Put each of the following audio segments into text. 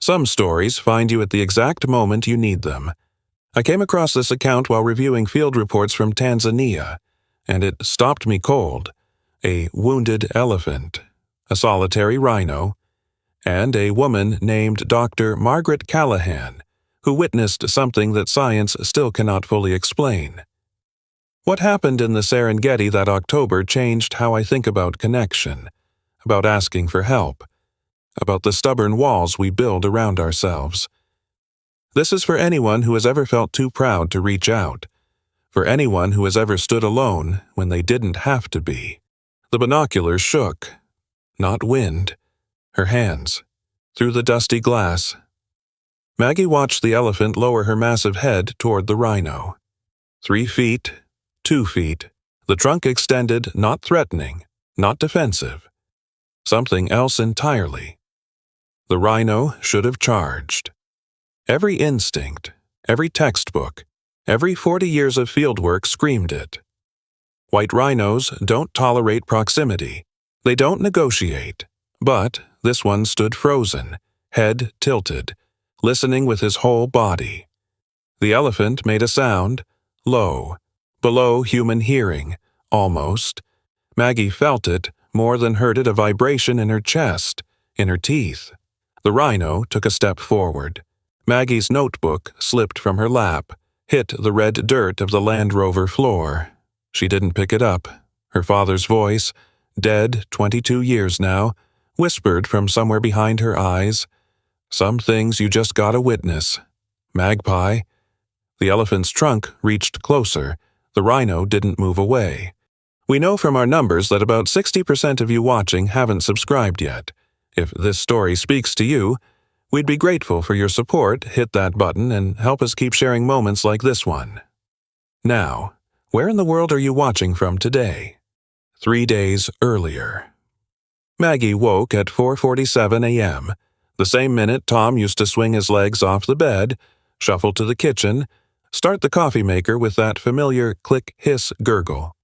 Some stories find you at the exact moment you need them. I came across this account while reviewing field reports from Tanzania, and it stopped me cold. A wounded elephant, a solitary rhino, and a woman named Dr. Margaret Callahan, who witnessed something that science still cannot fully explain. What happened in the Serengeti that October changed how I think about connection, about asking for help, about the stubborn walls we build around ourselves. This is for anyone who has ever felt too proud to reach out, for anyone who has ever stood alone when they didn't have to be. The binoculars shook, not wind, her hands, through the dusty glass. Maggie watched the elephant lower her massive head toward the rhino. 3 feet, 2 feet, the trunk extended, not threatening, not defensive. Something else entirely. The rhino should have charged. Every instinct, every textbook, every 40 years of fieldwork screamed it. White rhinos don't tolerate proximity. They don't negotiate. But this one stood frozen, head tilted, listening with his whole body. The elephant made a sound, low, below human hearing, almost. Maggie felt it, more than heard it, a vibration in her chest, in her teeth. The rhino took a step forward. Maggie's notebook slipped from her lap, hit the red dirt of the Land Rover floor. She didn't pick it up. Her father's voice, dead 22 years now, whispered from somewhere behind her eyes, "Some things you just gotta witness. Magpie." The elephant's trunk reached closer. The rhino didn't move away. We know from our numbers that about 60% of you watching haven't subscribed yet. If this story speaks to you, we'd be grateful for your support. Hit that button and help us keep sharing moments like this one. Now, where in the world are you watching from today? 3 days earlier. Maggie woke at 4:47 a.m., the same minute Tom used to swing his legs off the bed, shuffle to the kitchen, start the coffee maker with that familiar click, hiss, gurgle.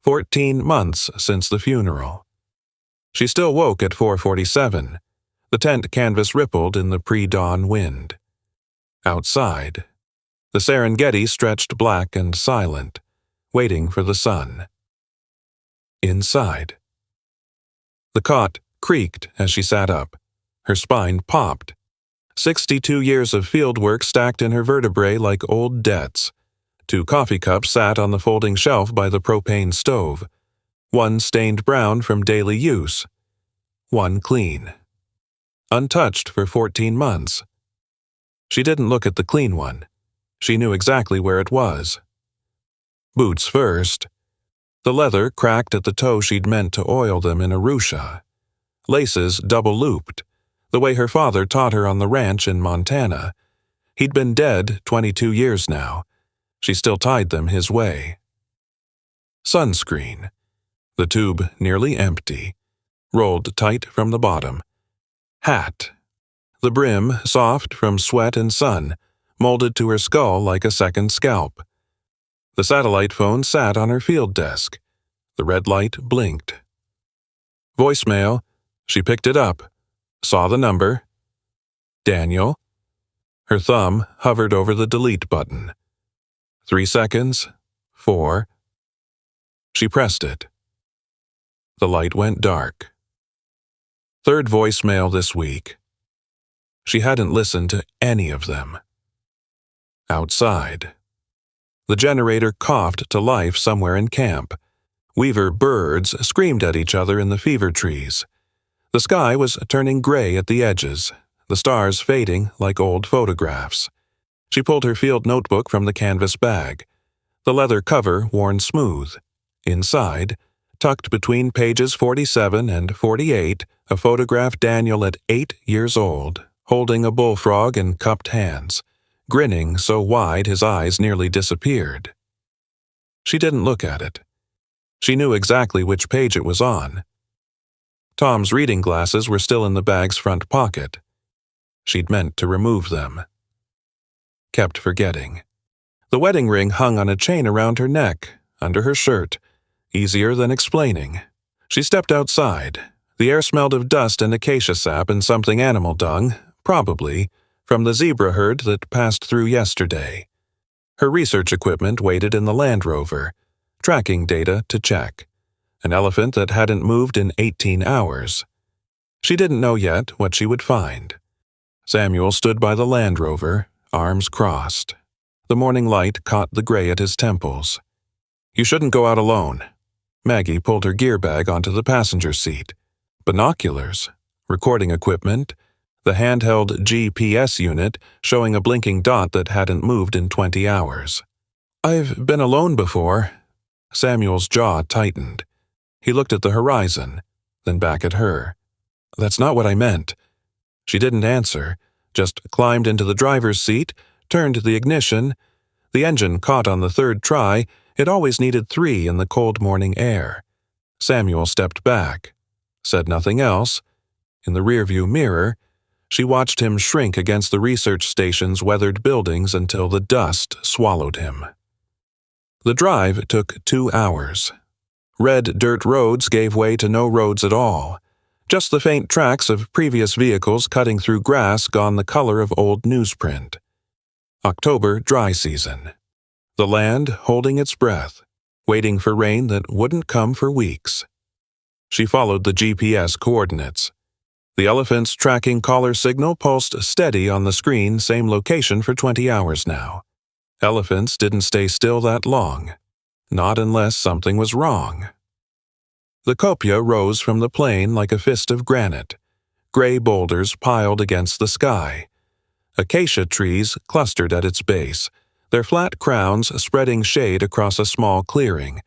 14 months since the funeral. She still woke at 4:47. The tent canvas rippled in the pre-dawn wind. Outside, the Serengeti stretched black and silent, waiting for the sun. Inside. The cot creaked as she sat up. Her spine popped. 62 years of fieldwork stacked in her vertebrae like old debts. 2 coffee cups sat on the folding shelf by the propane stove. 1 stained brown from daily use. 1 clean. Untouched for 14 months. She didn't look at the clean one. She knew exactly where it was. Boots first. The leather cracked at the toe she'd meant to oil them in Arusha. Laces double-looped, the way her father taught her on the ranch in Montana. He'd been dead 22 years now. She still tied them his way. Sunscreen. The tube nearly empty. Rolled tight from the bottom. Hat. The brim soft from sweat and sun, molded to her skull like a second scalp. The satellite phone sat on her field desk. The red light blinked. Voicemail. She picked it up. Saw the number. Daniel. Her thumb hovered over the delete button. 3 seconds. 4. She pressed it. The light went dark. 3rd voicemail this week. She hadn't listened to any of them. Outside. The generator coughed to life somewhere in camp. Weaver birds screamed at each other in the fever trees. The sky was turning gray at the edges, the stars fading like old photographs. She pulled her field notebook from the canvas bag, the leather cover worn smooth. Inside, tucked between pages 47 and 48, a photograph Daniel at 8 years old, holding a bullfrog in cupped hands, grinning so wide his eyes nearly disappeared. She didn't look at it. She knew exactly which page it was on. Tom's reading glasses were still in the bag's front pocket. She'd meant to remove them. Kept forgetting. The wedding ring hung on a chain around her neck, under her shirt. Easier than explaining. She stepped outside. The air smelled of dust and acacia sap and something animal dung, probably, from the zebra herd that passed through yesterday. Her research equipment waited in the Land Rover, tracking data to check. An elephant that hadn't moved in 18 hours. She didn't know yet what she would find. Samuel stood by the Land Rover, arms crossed. The morning light caught the gray at his temples. "You shouldn't go out alone." Maggie pulled her gear bag onto the passenger seat. Binoculars, recording equipment, the handheld GPS unit showing a blinking dot that hadn't moved in 20 hours. "I've been alone before." Samuel's jaw tightened. He looked at the horizon, then back at her. "That's not what I meant." She didn't answer, just climbed into the driver's seat, turned the ignition. The engine caught on the third try. It always needed 3 in the cold morning air. Samuel stepped back, said nothing else. In the rearview mirror, she watched him shrink against the research station's weathered buildings until the dust swallowed him. The drive took 2 hours. Red dirt roads gave way to no roads at all. Just the faint tracks of previous vehicles cutting through grass gone the color of old newsprint. October dry season. The land holding its breath, waiting for rain that wouldn't come for weeks. She followed the GPS coordinates. The elephant's tracking collar signal pulsed steady on the screen, same location for 20 hours now. Elephants didn't stay still that long. Not unless something was wrong. The copia rose from the plain like a fist of granite, gray boulders piled against the sky. Acacia trees clustered at its base, their flat crowns spreading shade across a small clearing.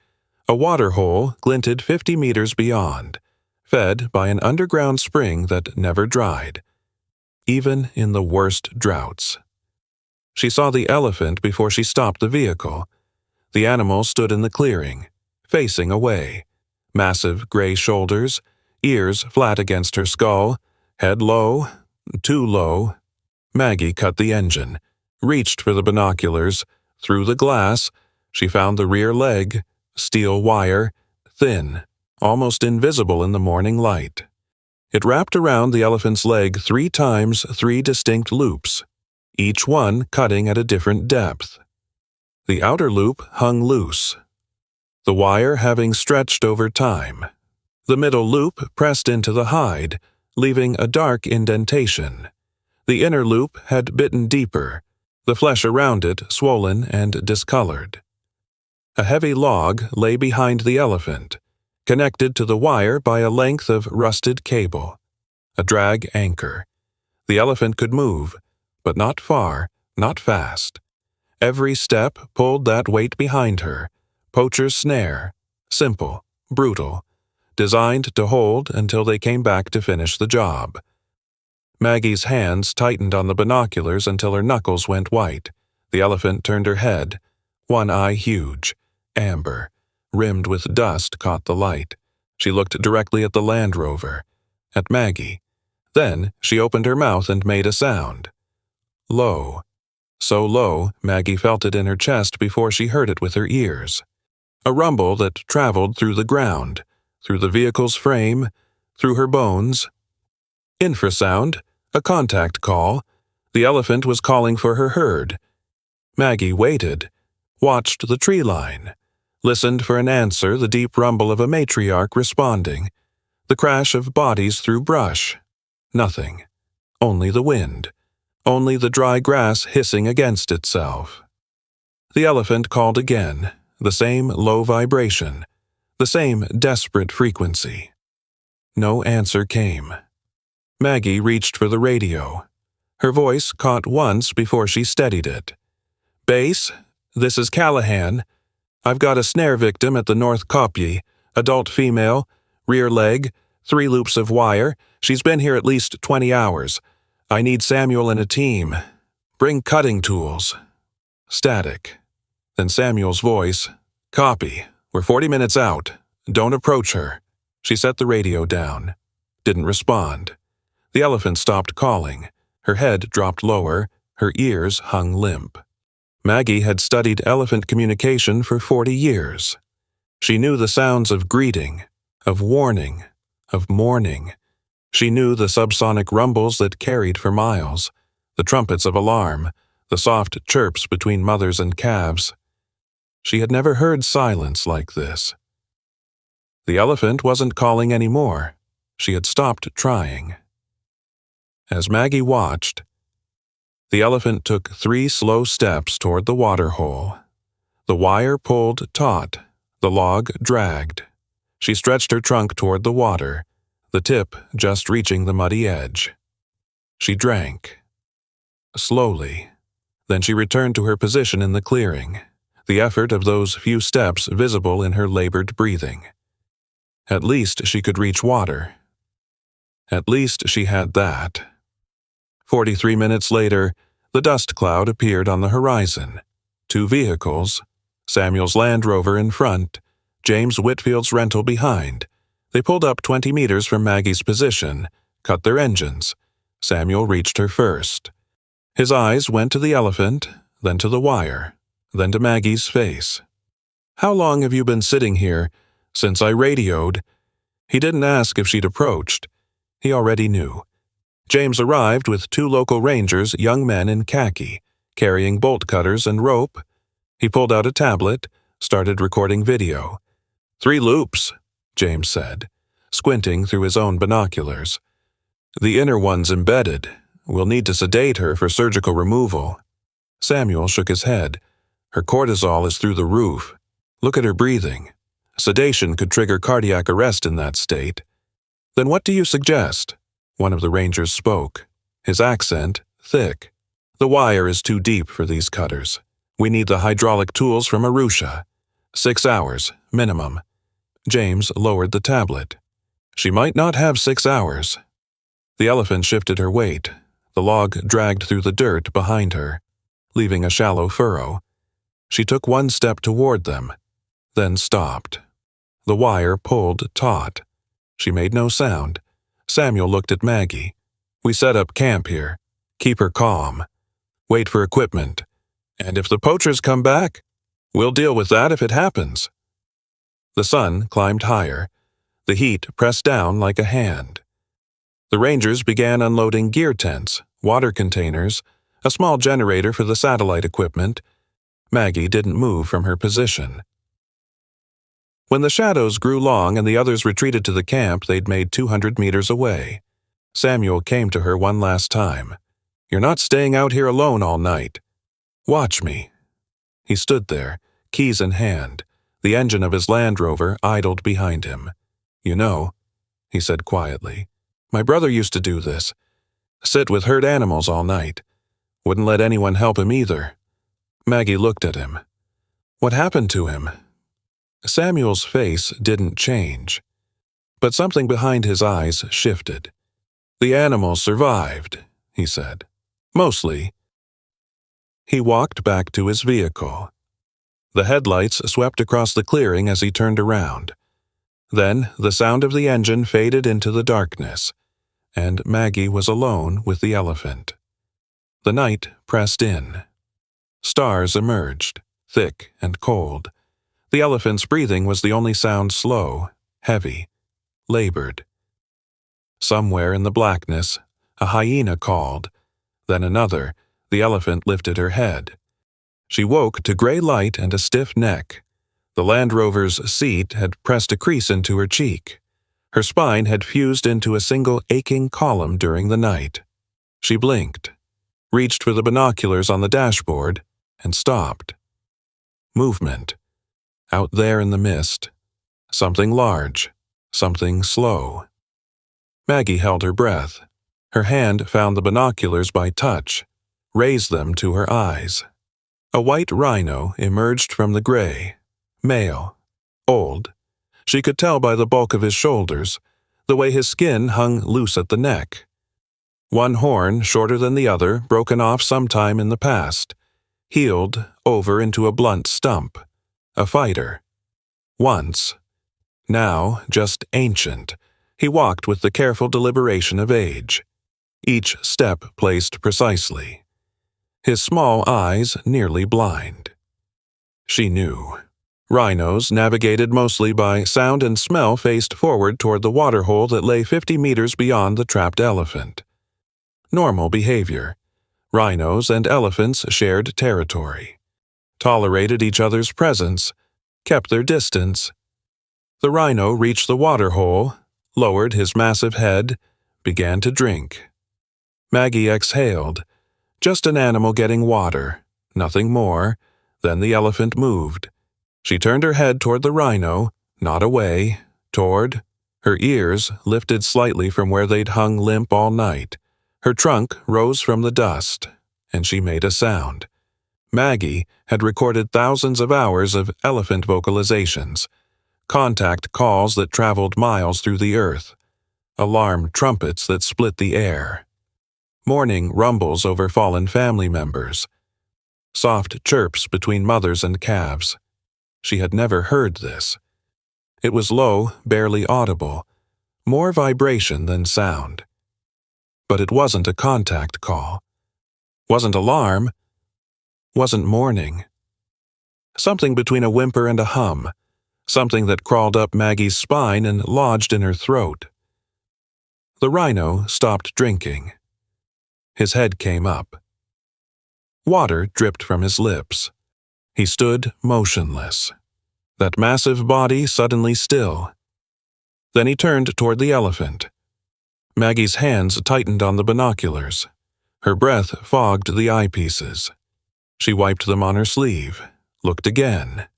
A water hole glinted 50 meters beyond, fed by an underground spring that never dried, even in the worst droughts. She saw the elephant before she stopped the vehicle. The animal stood in the clearing, facing away. Massive gray shoulders, ears flat against her skull, head low, too low. Maggie cut the engine, reached for the binoculars. Through the glass, she found the rear leg, steel wire, thin, almost invisible in the morning light. It wrapped around the elephant's leg 3 times 3 distinct loops, each one cutting at a different depth. The outer loop hung loose, the wire having stretched over time. The middle loop pressed into the hide, leaving a dark indentation. The inner loop had bitten deeper, the flesh around it swollen and discolored. A heavy log lay behind the elephant, connected to the wire by a length of rusted cable. A drag anchor. The elephant could move, but not far, not fast. Every step pulled that weight behind her. Poacher's snare. Simple, brutal, designed to hold until they came back to finish the job. Maggie's hands tightened on the binoculars until her knuckles went white. The elephant turned her head. One eye huge, amber, rimmed with dust caught the light. She looked directly at the Land Rover, at Maggie. Then she opened her mouth and made a sound. Low. So low, Maggie felt it in her chest before she heard it with her ears. A rumble that traveled through the ground, through the vehicle's frame, through her bones. Infrasound, a contact call. The elephant was calling for her herd. Maggie waited, watched the tree line, listened for an answer, the deep rumble of a matriarch responding, the crash of bodies through brush. Nothing. Only the wind. Only the dry grass hissing against itself. The elephant called again, the same low vibration, the same desperate frequency. No answer came. Maggie reached for the radio. Her voice caught once before she steadied it. "Base, this is Callahan. I've got a snare victim at the North Kopje, adult female, rear leg, 3 loops of wire. She's been here at least 20 hours. I need Samuel and a team. Bring cutting tools." Static. Then Samuel's voice. "Copy. We're 40 minutes out. Don't approach her." She set the radio down. Didn't respond. The elephant stopped calling. Her head dropped lower. Her ears hung limp. Maggie had studied elephant communication for 40 years. She knew the sounds of greeting, of warning, of mourning. She knew the subsonic rumbles that carried for miles, the trumpets of alarm, the soft chirps between mothers and calves. She had never heard silence like this. The elephant wasn't calling anymore. She had stopped trying. As Maggie watched, the elephant took 3 slow steps toward the water hole. The wire pulled taut. The log dragged. She stretched her trunk toward the water, the tip just reaching the muddy edge. She drank. Slowly. Then she returned to her position in the clearing, the effort of those few steps visible in her labored breathing. At least she could reach water. At least she had that. 43 minutes later, the dust cloud appeared on the horizon. 2 vehicles, Samuel's Land Rover in front, James Whitfield's rental behind. They pulled up 20 meters from Maggie's position, cut their engines. Samuel reached her first. His eyes went to the elephant, then to the wire, then to Maggie's face. "How long have you been sitting here? Since I radioed." He didn't ask if she'd approached. He already knew. James arrived with 2 local rangers, young men in khaki, carrying bolt cutters and rope. He pulled out a tablet, started recording video. 3 loops, James said, squinting through his own binoculars. "The inner one's embedded. We'll need to sedate her for surgical removal." Samuel shook his head. "Her cortisol is through the roof. Look at her breathing. Sedation could trigger cardiac arrest in that state." "Then what do you suggest?" One of the rangers spoke, his accent thick. "The wire is too deep for these cutters. We need the hydraulic tools from Arusha. 6 hours, minimum." James lowered the tablet. "She might not have 6 hours." The elephant shifted her weight. The log dragged through the dirt behind her, leaving a shallow furrow. She took 1 step toward them, then stopped. The wire pulled taut. She made no sound. Samuel looked at Maggie. "We set up camp here. Keep her calm. Wait for equipment. And if the poachers come back, we'll deal with that if it happens." The sun climbed higher. The heat pressed down like a hand. The rangers began unloading gear tents, water containers, a small generator for the satellite equipment. Maggie didn't move from her position. When the shadows grew long and the others retreated to the camp they'd made 200 meters away, Samuel came to her one last time. "You're not staying out here alone all night. Watch me." He stood there, keys in hand. The engine of his Land Rover idled behind him. "You know," he said quietly, "my brother used to do this. Sit with herd animals all night. Wouldn't let anyone help him either." Maggie looked at him. "What happened to him?" Samuel's face didn't change, but something behind his eyes shifted. "The animals survived," he said. "Mostly." He walked back to his vehicle. The headlights swept across the clearing as he turned around. Then the sound of the engine faded into the darkness, and Maggie was alone with the elephant. The night pressed in. Stars emerged, thick and cold. The elephant's breathing was the only sound slow, heavy, labored. Somewhere in the blackness, a hyena called. Then another. The elephant lifted her head. She woke to gray light and a stiff neck. The Land Rover's seat had pressed a crease into her cheek. Her spine had fused into a single aching column during the night. She blinked, reached for the binoculars on the dashboard, and stopped. Movement. Out there in the mist. Something large. Something slow. Maggie held her breath. Her hand found the binoculars by touch, raised them to her eyes. A white rhino emerged from the gray. Male. Old. She could tell by the bulk of his shoulders, the way his skin hung loose at the neck. One horn, shorter than the other, broken off sometime in the past, healed over into a blunt stump. A fighter. Once. Now just ancient. He walked with the careful deliberation of age. Each step placed precisely. His small eyes nearly blind. She knew. Rhinos navigated mostly by sound and smell faced forward toward the waterhole that lay 50 meters beyond the trapped elephant. Normal behavior. Rhinos and elephants shared territory, tolerated each other's presence, kept their distance. The rhino reached the waterhole, lowered his massive head, began to drink. Maggie exhaled. Just an animal getting water, nothing more. Then the elephant moved. She turned her head toward the rhino, not away, toward. Her ears lifted slightly from where they'd hung limp all night. Her trunk rose from the dust, and she made a sound. Maggie had recorded thousands of hours of elephant vocalizations, contact calls that traveled miles through the earth, alarm trumpets that split the air, morning rumbles over fallen family members, soft chirps between mothers and calves. She had never heard this. It was low, barely audible, more vibration than sound. But it wasn't a contact call. Wasn't alarm. Wasn't mourning. Something between a whimper and a hum. Something that crawled up Maggie's spine and lodged in her throat. The rhino stopped drinking. His head came up. Water dripped from his lips. He stood motionless, that massive body suddenly still. Then he turned toward the elephant. Maggie's hands tightened on the binoculars. Her breath fogged the eyepieces. She wiped them on her sleeve, looked again.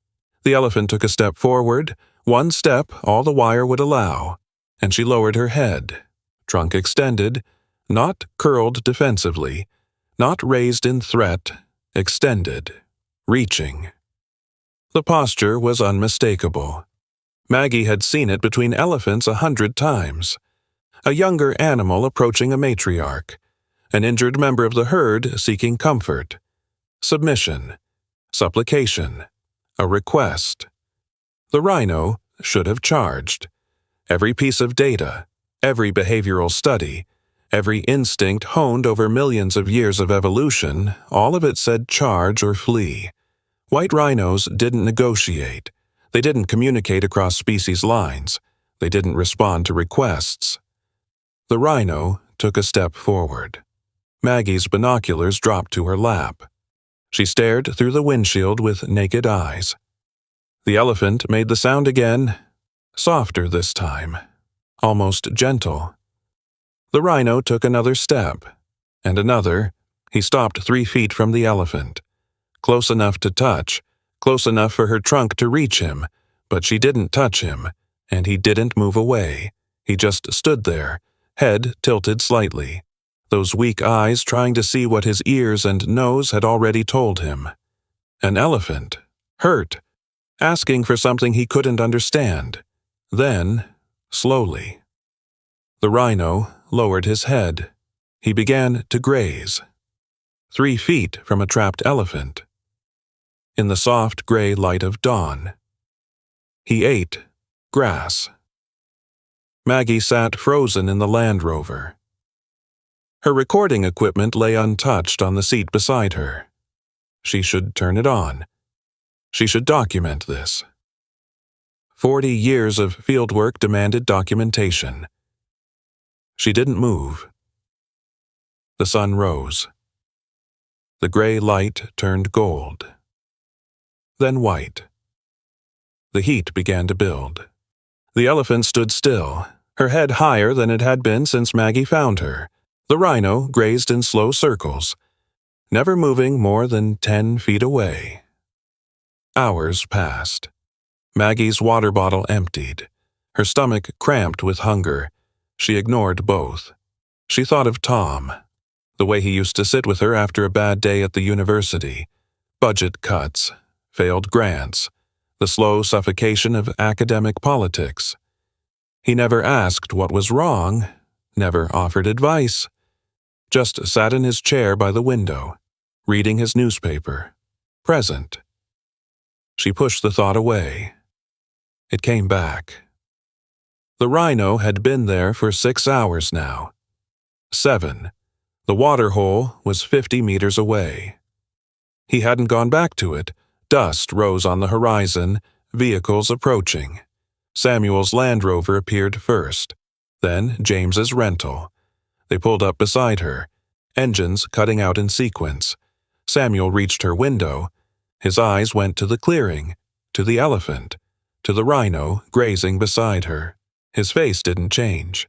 The elephant took a step forward, one step all the wire would allow, and she lowered her head, trunk extended, not curled defensively, not raised in threat, extended, reaching. The posture was unmistakable. Maggie had seen it between elephants 100 times. A younger animal approaching a matriarch, an injured member of the herd seeking comfort, submission, supplication, a request. The rhino should have charged. Every piece of data, every behavioral study, every instinct honed over millions of years of evolution, all of it said charge or flee. White rhinos didn't negotiate. They didn't communicate across species lines. They didn't respond to requests. The rhino took a step forward. Maggie's binoculars dropped to her lap. She stared through the windshield with naked eyes. The elephant made the sound again, softer this time, almost gentle. The rhino took another step, and another. He stopped 3 feet from the elephant. Close enough to touch, close enough for her trunk to reach him, but she didn't touch him, and he didn't move away. He just stood there, head tilted slightly, those weak eyes trying to see what his ears and nose had already told him. An elephant, hurt, asking for something he couldn't understand. Then, slowly, the rhino lowered his head. He began to graze. 3 feet from a trapped elephant. In the soft gray light of dawn. He ate grass. Maggie sat frozen in the Land Rover. Her recording equipment lay untouched on the seat beside her. She should turn it on. She should document this. 40 years of fieldwork demanded documentation. She didn't move. The sun rose. The gray light turned gold. Then white. The heat began to build. The elephant stood still, her head higher than it had been since Maggie found her. The rhino grazed in slow circles, never moving more than 10 feet away. Hours passed. Maggie's water bottle emptied. Her stomach cramped with hunger. She ignored both. She thought of Tom, the way he used to sit with her after a bad day at the university. Budget cuts, failed grants, the slow suffocation of academic politics. He never asked what was wrong, never offered advice, just sat in his chair by the window, reading his newspaper, present. She pushed the thought away. It came back. The rhino had been there for 6 hours now. 7. The water hole was 50 meters away. He hadn't gone back to it. Dust rose on the horizon, Vehicles approaching. Samuel's Land Rover appeared first, then James's rental. They pulled up beside her, engines cutting out in sequence. Samuel reached her window. His eyes went to the clearing, to the elephant, to the rhino grazing beside her. His face didn't change,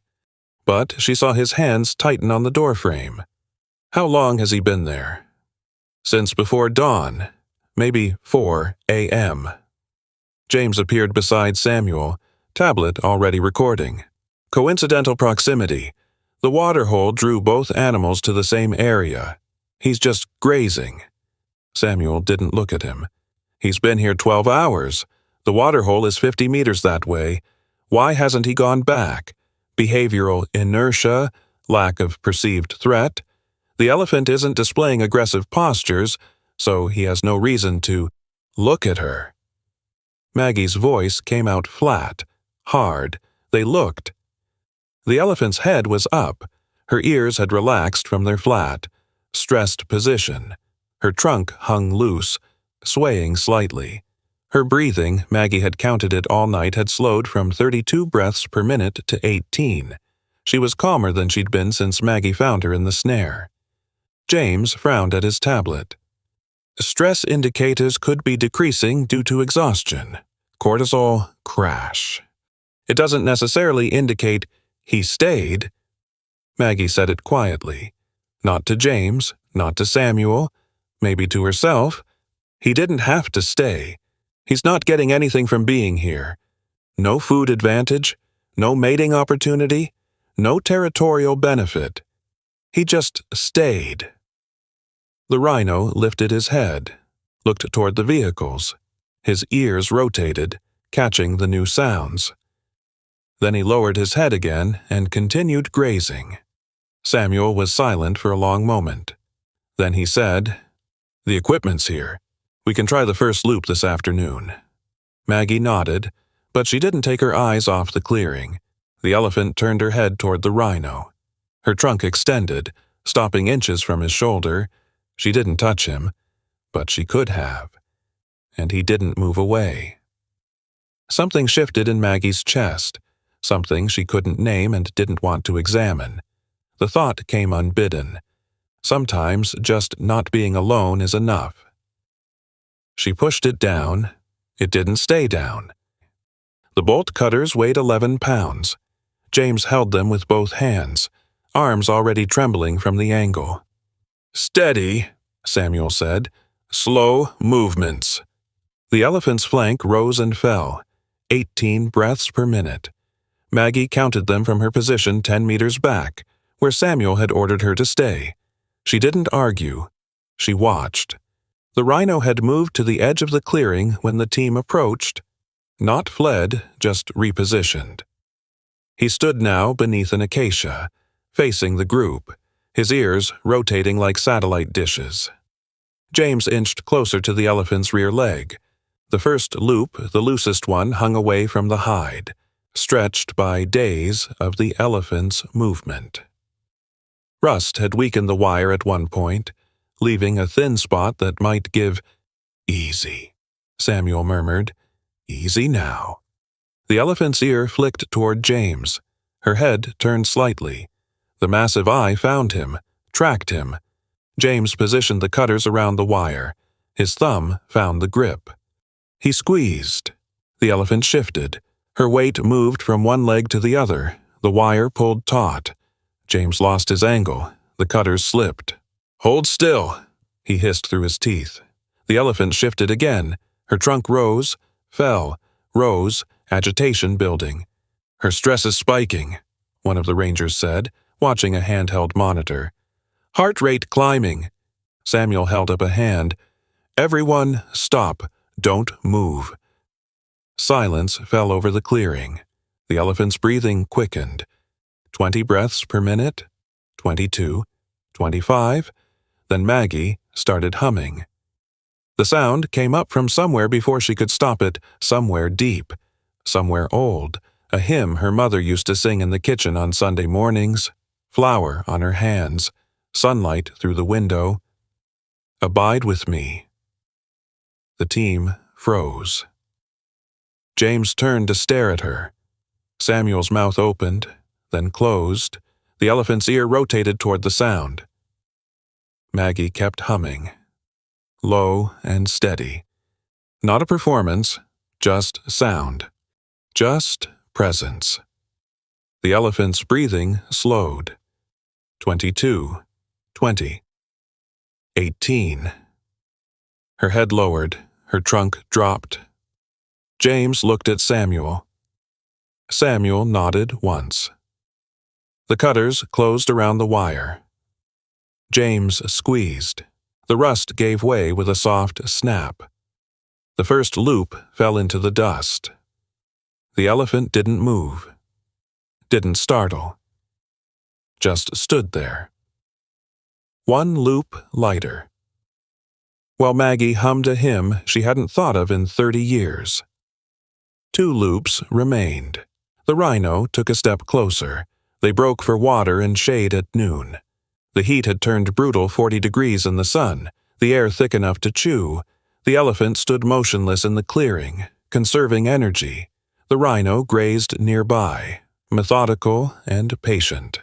but she saw his hands tighten on the doorframe. How long has he been there? Since before dawn, maybe 4 a.m. James appeared beside Samuel, tablet already recording. Coincidental proximity. The waterhole drew both animals to the same area. He's just grazing. Samuel didn't look at him. He's been here 12 hours. The waterhole is 50 meters that way. Why hasn't he gone back? Behavioral inertia, lack of perceived threat. The elephant isn't displaying aggressive postures, so he has no reason to look at her. Maggie's voice came out flat, hard. They looked. The elephant's head was up. Her ears had relaxed from their flat, stressed position. Her trunk hung loose, swaying slightly. Her breathing, Maggie had counted it all night, had slowed from 32 breaths per minute to 18. She was calmer than she'd been since Maggie found her in the snare. James frowned at his tablet. Stress indicators could be decreasing due to exhaustion. Cortisol crash. It doesn't necessarily indicate he stayed. Maggie said it quietly. Not to James, not to Samuel, maybe to herself. He didn't have to stay. He's not getting anything from being here. No food advantage, no mating opportunity, no territorial benefit. He just stayed. The rhino lifted his head, looked toward the vehicles. His ears rotated, catching the new sounds. Then he lowered his head again and continued grazing. Samuel was silent for a long moment. Then he said, "The equipment's here. We can try the first loop this afternoon." Maggie nodded, but she didn't take her eyes off the clearing. The elephant turned her head toward the rhino. Her trunk extended, stopping inches from his shoulder. She didn't touch him, but she could have. And he didn't move away. Something shifted in Maggie's chest, something she couldn't name and didn't want to examine. The thought came unbidden. Sometimes just not being alone is enough. She pushed it down. It didn't stay down. The bolt cutters weighed 11 pounds. James held them with both hands, arms already trembling from the angle. "Steady," Samuel said. "Slow movements." The elephant's flank rose and fell, 18 breaths per minute. Maggie counted them from her position 10 meters back, where Samuel had ordered her to stay. She didn't argue. She watched. The rhino had moved to the edge of the clearing when the team approached. Not fled, just repositioned. He stood now beneath an acacia, facing the group, his ears rotating like satellite dishes. James inched closer to the elephant's rear leg. The first loop, the loosest one, hung away from the hide, stretched by days of the elephant's movement. Rust had weakened the wire at one point, leaving a thin spot that might give "Easy," Samuel murmured. "Easy now." The elephant's ear flicked toward James. Her head turned slightly. The massive eye found him, tracked him. James positioned the cutters around the wire. His thumb found the grip. He squeezed. The elephant shifted. Her weight moved from one leg to the other. The wire pulled taut. James lost his angle. The cutters slipped. "Hold still," he hissed through his teeth. The elephant shifted again. Her trunk rose, fell, rose, agitation building. "Her stress is spiking," one of the rangers said, watching a handheld monitor. "Heart rate climbing." Samuel held up a hand. "Everyone, stop. Don't move." Silence fell over the clearing. The elephant's breathing quickened. 20 breaths per minute, 22, 25. Then Maggie started humming. The sound came up from somewhere before she could stop it, somewhere deep, somewhere old, a hymn her mother used to sing in the kitchen on Sunday mornings, flour on her hands, sunlight through the window. "Abide with me." The team froze. James turned to stare at her. Samuel's mouth opened, then closed. The elephant's ear rotated toward the sound. Maggie kept humming, low and steady. Not a performance, just sound. Just presence. The elephant's breathing slowed. 22, 20, 18. Her head lowered, her trunk dropped. James looked at Samuel. Samuel nodded once. The cutters closed around the wire. James squeezed. The rust gave way with a soft snap. The first loop fell into the dust. The elephant didn't move. Didn't startle. Just stood there. One loop lighter. While Maggie hummed a hymn she hadn't thought of in 30 years. 2 loops remained. The Rhino took a step closer. They broke for water and shade at noon. The heat had turned brutal 40 degrees in the sun, the air thick enough to chew. The elephant stood motionless in the clearing, conserving energy. The Rhino grazed nearby, methodical and patient.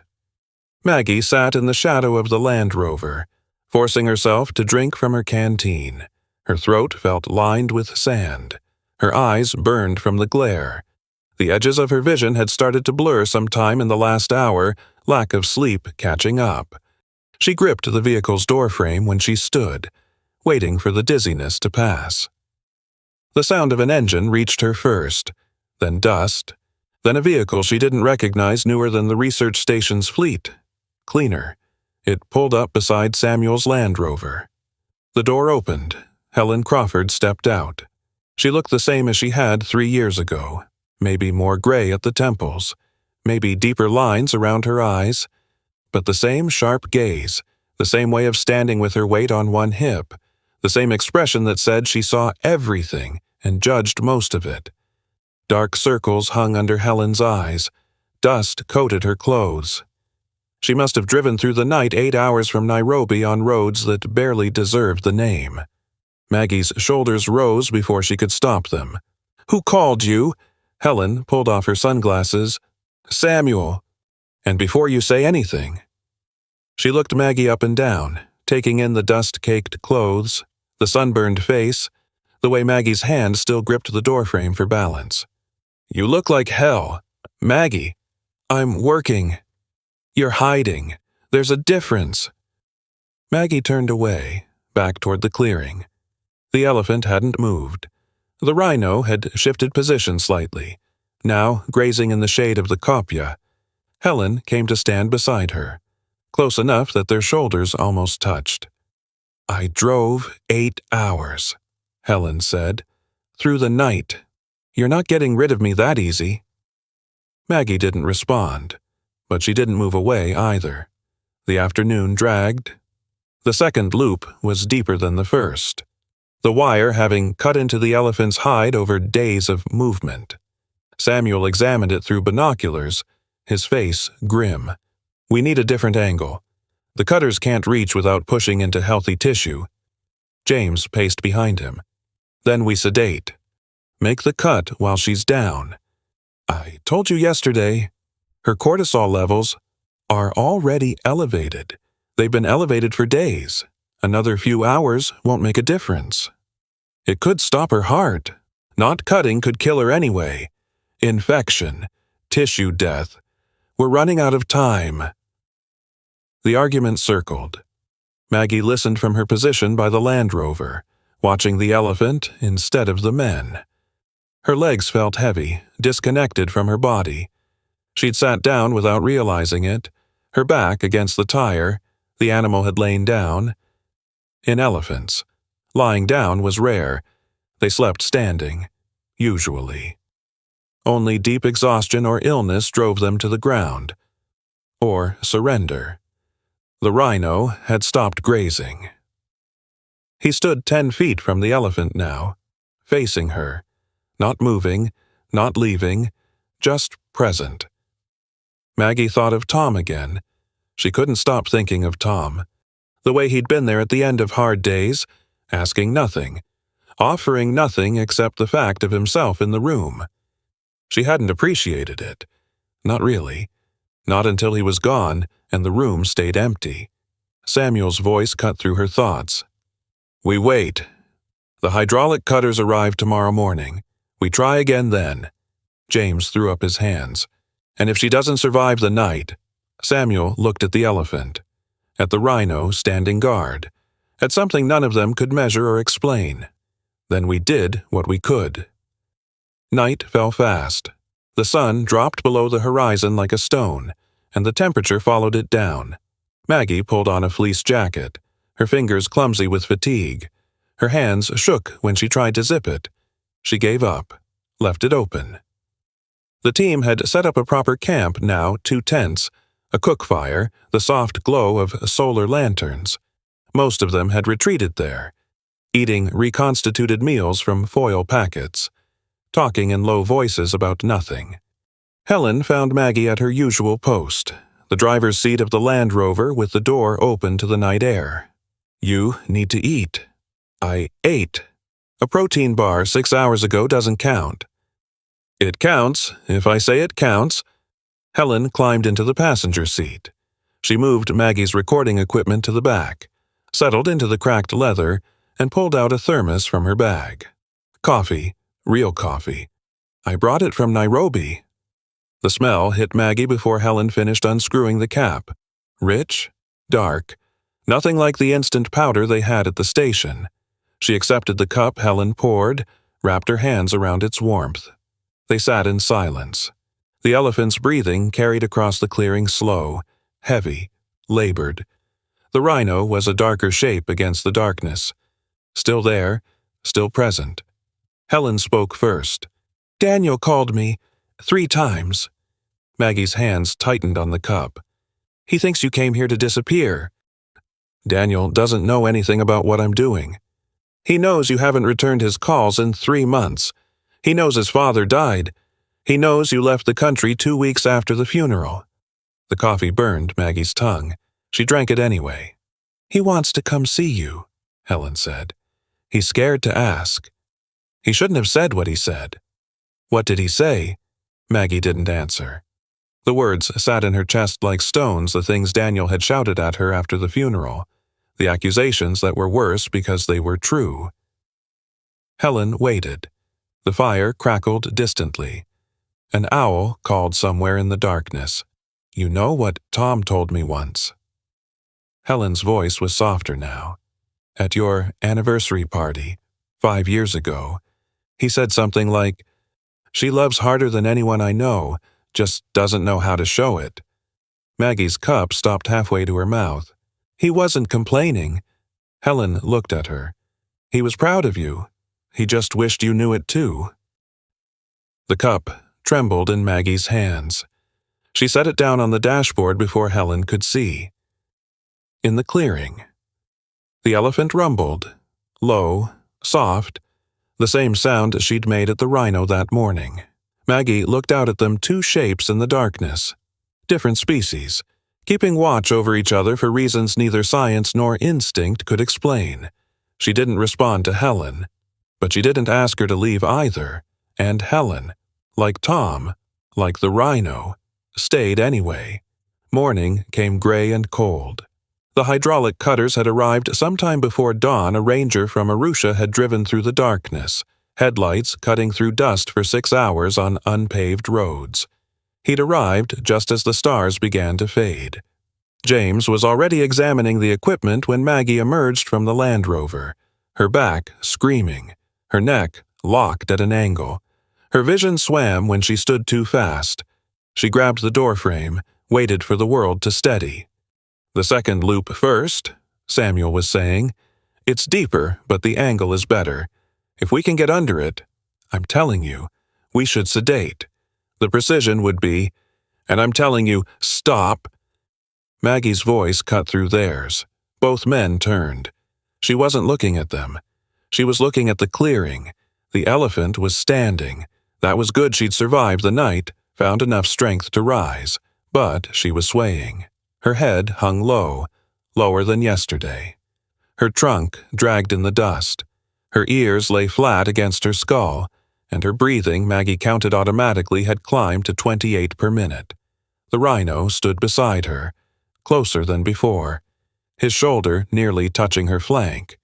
Maggie sat in the shadow of the Land Rover, forcing herself to drink from her canteen. Her throat felt lined with sand. Her eyes burned from the glare. The edges of her vision had started to blur sometime in the last hour, lack of sleep catching up. She gripped the vehicle's doorframe when she stood, waiting for the dizziness to pass. The sound of an engine reached her first, then dust, then a vehicle she didn't recognize newer than the research station's fleet. Cleaner. It pulled up beside Samuel's Land Rover. The door opened. Helen Crawford stepped out. She looked the same as she had 3 years ago, maybe more gray at the temples, maybe deeper lines around her eyes, but the same sharp gaze, the same way of standing with her weight on one hip, the same expression that said she saw everything and judged most of it. Dark circles hung under Helen's eyes. Dust coated her clothes. She must have driven through the night 8 hours from Nairobi on roads that barely deserved the name. Maggie's shoulders rose before she could stop them. "Who called you?" Helen pulled off her sunglasses. "Samuel. And before you say anything." She looked Maggie up and down, taking in the dust-caked clothes, the sunburned face, the way Maggie's hand still gripped the doorframe for balance. "You look like hell. Maggie." "I'm working." "You're hiding. There's a difference." Maggie turned away, back toward the clearing. The elephant hadn't moved. The Rhino had shifted position slightly, now grazing in the shade of the kopje. Helen came to stand beside her, close enough that their shoulders almost touched. "I drove 8 hours," Helen said, "through the night. You're not getting rid of me that easy." Maggie didn't respond, but she didn't move away either. The afternoon dragged. The second loop was deeper than the first, the wire having cut into the elephant's hide over days of movement. Samuel examined it through binoculars, his face grim. "We need a different angle. The cutters can't reach without pushing into healthy tissue." James paced behind him. "Then we sedate. Make the cut while she's down. I told you yesterday, her cortisol levels are already elevated. They've been elevated for days. Another few hours won't make a difference. It could stop her heart. Not cutting could kill her anyway. Infection. Tissue death. We're running out of time." The argument circled. Maggie listened from her position by the Land Rover, watching the elephant instead of the men. Her legs felt heavy, disconnected from her body. She'd sat down without realizing it, her back against the tire. The animal had lain down. In elephants, lying down was rare. They slept standing, usually. Only deep exhaustion or illness drove them to the ground. Or surrender. The Rhino had stopped grazing. He stood 10 feet from the elephant now, facing her, not moving, not leaving, just present. Maggie thought of Tom again. She couldn't stop thinking of Tom. The way he'd been there at the end of hard days, asking nothing, offering nothing except the fact of himself in the room. She hadn't appreciated it. Not really. Not until he was gone and the room stayed empty. Samuel's voice cut through her thoughts. We wait. The hydraulic cutters arrive tomorrow morning. We try again then. James threw up his hands. And if she doesn't survive the night, Samuel looked at the elephant, at the rhino standing guard, at something none of them could measure or explain. Then we did what we could. Night fell fast. The sun dropped below the horizon like a stone, and the temperature followed it down. Maggie pulled on a fleece jacket, her fingers clumsy with fatigue. Her hands shook when she tried to zip it. She gave up, left it open. The team had set up a proper camp now, 2 tents, a cook fire, the soft glow of solar lanterns. Most of them had retreated there, eating reconstituted meals from foil packets, talking in low voices about nothing. Helen found Maggie at her usual post, the driver's seat of the Land Rover with the door open to the night air. You need to eat. I ate. A protein bar 6 hours ago doesn't count. It counts, if I say it counts. Helen climbed into the passenger seat. She moved Maggie's recording equipment to the back, settled into the cracked leather, and pulled out a thermos from her bag. Coffee, real coffee. I brought it from Nairobi. The smell hit Maggie before Helen finished unscrewing the cap. Rich, dark, nothing like the instant powder they had at the station. She accepted the cup Helen poured, wrapped her hands around its warmth. They sat in silence. The elephant's breathing carried across the clearing slow, heavy, labored. The rhino was a darker shape against the darkness. Still there, still present. Helen spoke first. Daniel called me 3 times. Maggie's hands tightened on the cup. He thinks you came here to disappear. Daniel doesn't know anything about what I'm doing. He knows you haven't returned his calls in 3 months. He knows his father died. He knows you left the country 2 weeks after the funeral. The coffee burned Maggie's tongue. She drank it anyway. He wants to come see you, Helen said. He's scared to ask. He shouldn't have said what he said. What did he say? Maggie didn't answer. The words sat in her chest like stones, the things Daniel had shouted at her after the funeral, the accusations that were worse because they were true. Helen waited. The fire crackled distantly. An owl called somewhere in the darkness. You know what Tom told me once. Helen's voice was softer now. At your anniversary party, 5 years ago, he said something like, she loves harder than anyone I know, just doesn't know how to show it. Maggie's cup stopped halfway to her mouth. He wasn't complaining. Helen looked at her. He was proud of you. He just wished you knew it too. The cup trembled in Maggie's hands. She set it down on the dashboard before Helen could see. In the clearing. The elephant rumbled, low, soft, the same sound she'd made at the rhino that morning. Maggie looked out at them, 2 shapes in the darkness. Different species, keeping watch over each other for reasons neither science nor instinct could explain. She didn't respond to Helen, but she didn't ask her to leave either, and Helen, like Tom, like the rhino, stayed anyway. Morning came gray and cold. The hydraulic cutters had arrived sometime before dawn. A ranger from Arusha had driven through the darkness, headlights cutting through dust for 6 hours on unpaved roads. He'd arrived just as the stars began to fade. James was already examining the equipment when Maggie emerged from the Land Rover, her back screaming, her neck locked at an angle. Her vision swam when she stood too fast. She grabbed the doorframe, waited for the world to steady. The second loop first, Samuel was saying. It's deeper, but the angle is better. If we can get under it, I'm telling you, we should sedate. The precision would be, and I'm telling you, stop. Maggie's voice cut through theirs. Both men turned. She wasn't looking at them. She was looking at the clearing. The elephant was standing. That was good she'd survived the night, found enough strength to rise. But she was swaying. Her head hung low, lower than yesterday. Her trunk dragged in the dust. Her ears lay flat against her skull, and her breathing, Maggie counted automatically, had climbed to 28 per minute. The rhino stood beside her, closer than before, his shoulder nearly touching her flank.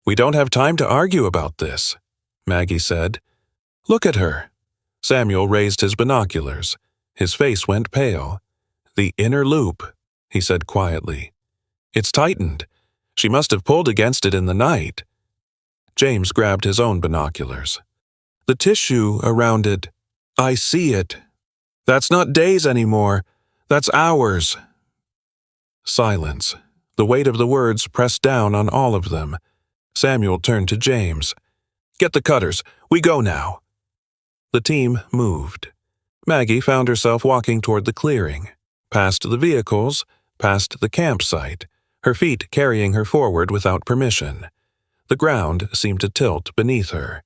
"We don't have time to argue about this," Maggie said. "Look at her." Samuel raised his binoculars. His face went pale. "The inner loop," he said quietly. "It's tightened. She must have pulled against it in the night." James grabbed his own binoculars. "The tissue around it. I see it. That's not days anymore. That's hours." Silence. The weight of the words pressed down on all of them. Samuel turned to James. "Get the cutters. We go now." The team moved. Maggie found herself walking toward the clearing, past the vehicles, past the campsite, her feet carrying her forward without permission. The ground seemed to tilt beneath her.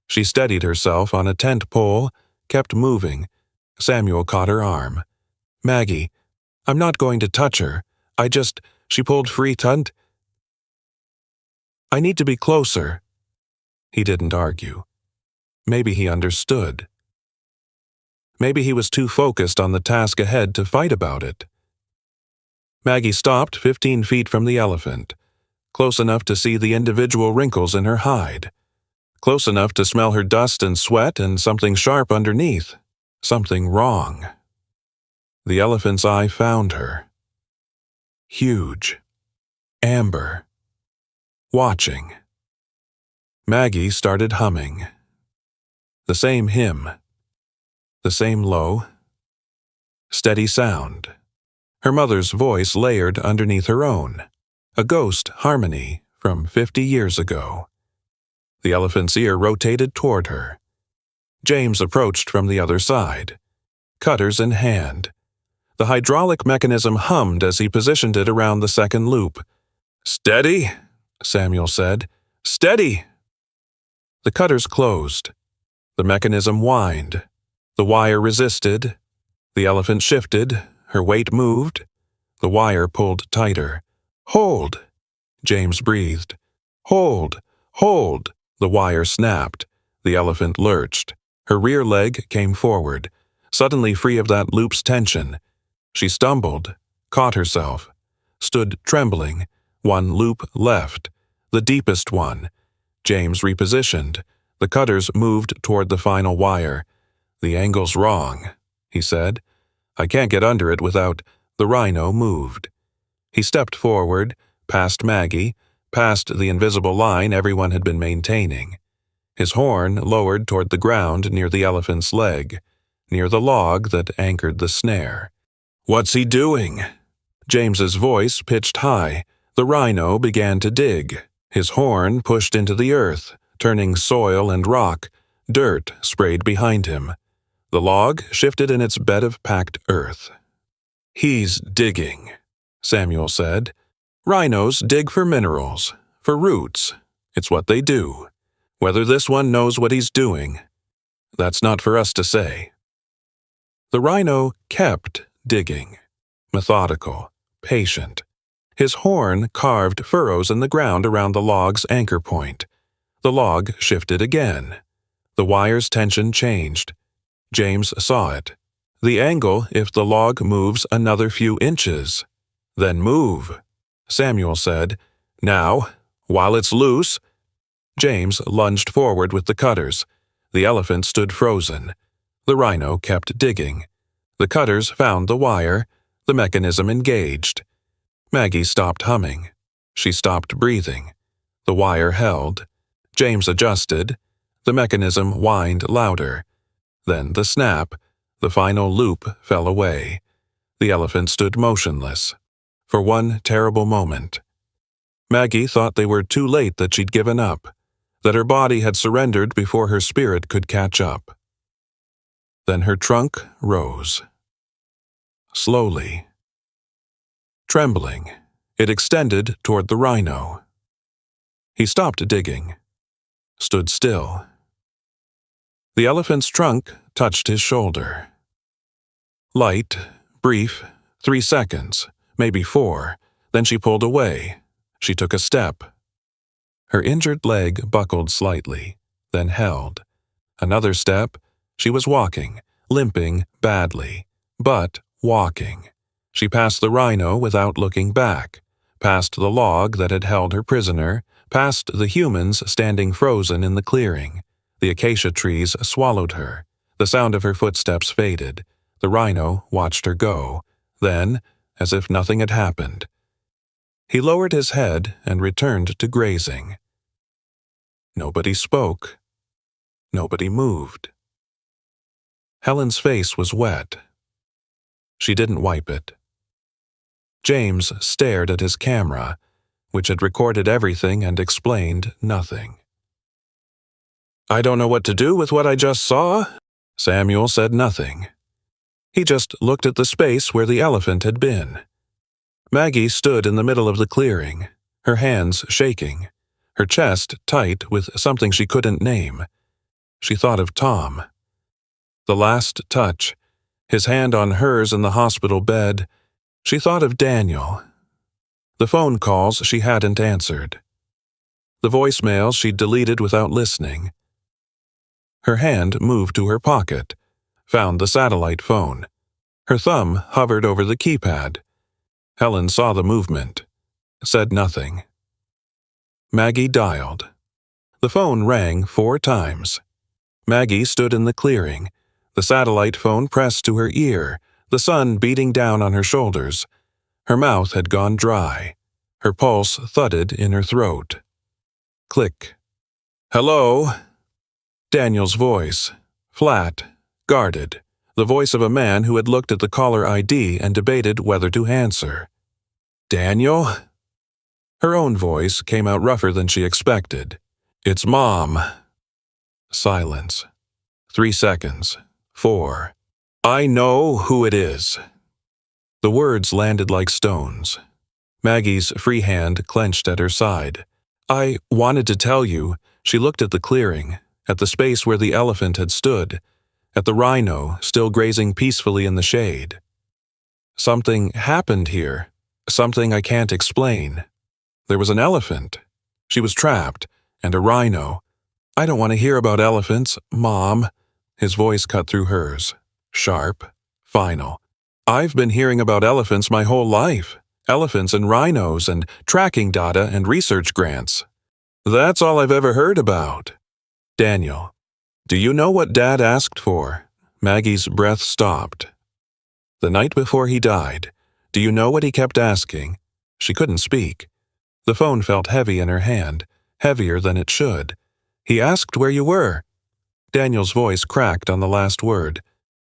She steadied herself on a tent pole, kept moving. Samuel caught her arm. "Maggie, I'm not going to touch her. She pulled free tunt. I need to be closer." He didn't argue. Maybe he understood. Maybe he was too focused on the task ahead to fight about it. Maggie stopped 15 feet from the elephant, close enough to see the individual wrinkles in her hide, close enough to smell her dust and sweat and something sharp underneath, something wrong. The elephant's eye found her. Huge. Amber. Watching. Maggie started humming. The same hymn. The same low, steady sound. Her mother's voice layered underneath her own. A ghost harmony from 50 years ago. The elephant's ear rotated toward her. James approached from the other side, cutters in hand. The hydraulic mechanism hummed as he positioned it around the second loop. "Steady," Samuel said. "Steady." The cutters closed. The mechanism whined. The wire resisted. The elephant shifted. Her weight moved. The wire pulled tighter. "Hold," James breathed. "Hold, hold." The wire snapped. The elephant lurched. Her rear leg came forward, suddenly free of that loop's tension. She stumbled, caught herself, stood trembling, one loop left, the deepest one. James repositioned. The cutters moved toward the final wire. "The angle's wrong," he said. "I can't get under it without—" The rhino moved. He stepped forward, past Maggie, past the invisible line everyone had been maintaining. His horn lowered toward the ground near the elephant's leg, near the log that anchored the snare. "What's he doing?" James's voice pitched high. The rhino began to dig. His horn pushed into the earth, turning soil and rock. Dirt sprayed behind him. The log shifted in its bed of packed earth. "He's digging," Samuel said. "Rhinos dig for minerals, for roots. It's what they do. Whether this one knows what he's doing, that's not for us to say." The rhino kept digging, methodical, patient. His horn carved furrows in the ground around the log's anchor point. The log shifted again. The wire's tension changed. James saw it. The angle if the log moves another few inches. "Then move," Samuel said. "Now, while it's loose." James lunged forward with the cutters. The elephant stood frozen. The rhino kept digging. The cutters found the wire. The mechanism engaged. Maggie stopped humming. She stopped breathing. The wire held. James adjusted. The mechanism whined louder. Then the snap. The final loop fell away. The elephant stood motionless. For one terrible moment. Maggie thought they were too late, that she'd given up, that her body had surrendered before her spirit could catch up. Then her trunk rose. Slowly. Trembling, it extended toward the rhino. He stopped digging. Stood still. The elephant's trunk touched his shoulder. Light, brief, 3 seconds, maybe 4. Then she pulled away. She took a step. Her injured leg buckled slightly, then held. Another step, she was walking, limping badly, but walking. She passed the Rhino without looking back, past the log that had held her prisoner, past the humans standing frozen in the clearing. The acacia trees swallowed her. The sound of her footsteps faded. The Rhino watched her go. Then, as if nothing had happened, he lowered his head and returned to grazing. Nobody spoke. Nobody moved. Helen's face was wet. She didn't wipe it. James stared at his camera, which had recorded everything and explained nothing. "I don't know what to do with what I just saw." Samuel said nothing. He just looked at the space where the elephant had been. Maggie stood in the middle of the clearing, her hands shaking, her chest tight with something she couldn't name. She thought of Tom. The last touch, his hand on hers in the hospital bed. She thought of Daniel. The phone calls she hadn't answered. The voicemails she'd deleted without listening. Her hand moved to her pocket, found the satellite phone. Her thumb hovered over the keypad. Helen saw the movement, said nothing. Maggie dialed. The phone rang 4 times. Maggie stood in the clearing, the satellite phone pressed to her ear, the sun beating down on her shoulders. Her mouth had gone dry. Her pulse thudded in her throat. Click. "Hello?" Daniel's voice, flat, guarded, the voice of a man who had looked at the caller ID and debated whether to answer. "Daniel?" Her own voice came out rougher than she expected. "It's Mom." Silence. 3 seconds. 4. "I know who it is." The words landed like stones. Maggie's free hand clenched at her side. "I wanted to tell you." She looked at the clearing, at the space where the elephant had stood, at the Rhino still grazing peacefully in the shade. "Something happened here, something I can't explain. There was an elephant. She was trapped, and a Rhino. I don't want to hear about elephants, Mom." His voice cut through hers, sharp, final. "I've been hearing about elephants my whole life. Elephants and rhinos and tracking data and research grants. That's all I've ever heard about." "Daniel, do you know what Dad asked for?" Maggie's breath stopped. "The night before he died, do you know what he kept asking?" She couldn't speak. The phone felt heavy in her hand, heavier than it should. "He asked where you were." Daniel's voice cracked on the last word,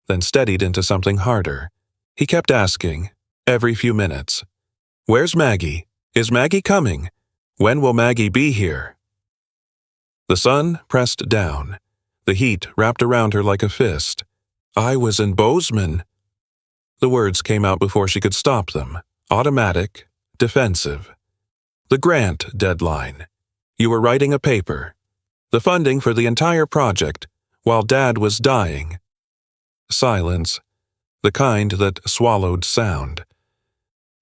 then steadied into something harder. He kept asking, every few minutes, "Where's Maggie? Is Maggie coming? When will Maggie be here?" The sun pressed down. The heat wrapped around her like a fist. "I was in Bozeman." The words came out before she could stop them, automatic, defensive. "The grant deadline. You were writing a paper. The funding for the entire project, while Dad was dying." Silence, the kind that swallowed sound.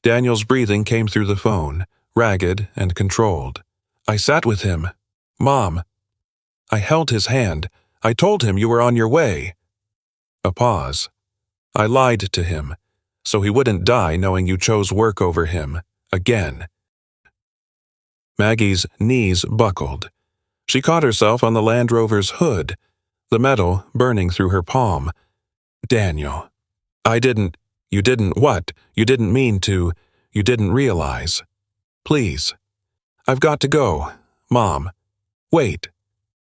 Daniel's breathing came through the phone, ragged and controlled. "I sat with him. Mom. I held his hand. I told him you were on your way." A pause. "I lied to him, so he wouldn't die knowing you chose work over him, again." Maggie's knees buckled. She caught herself on the Land Rover's hood, the metal burning through her palm. "Daniel, you didn't what? You didn't mean to, you didn't realize. Please. I've got to go. Mom. Wait."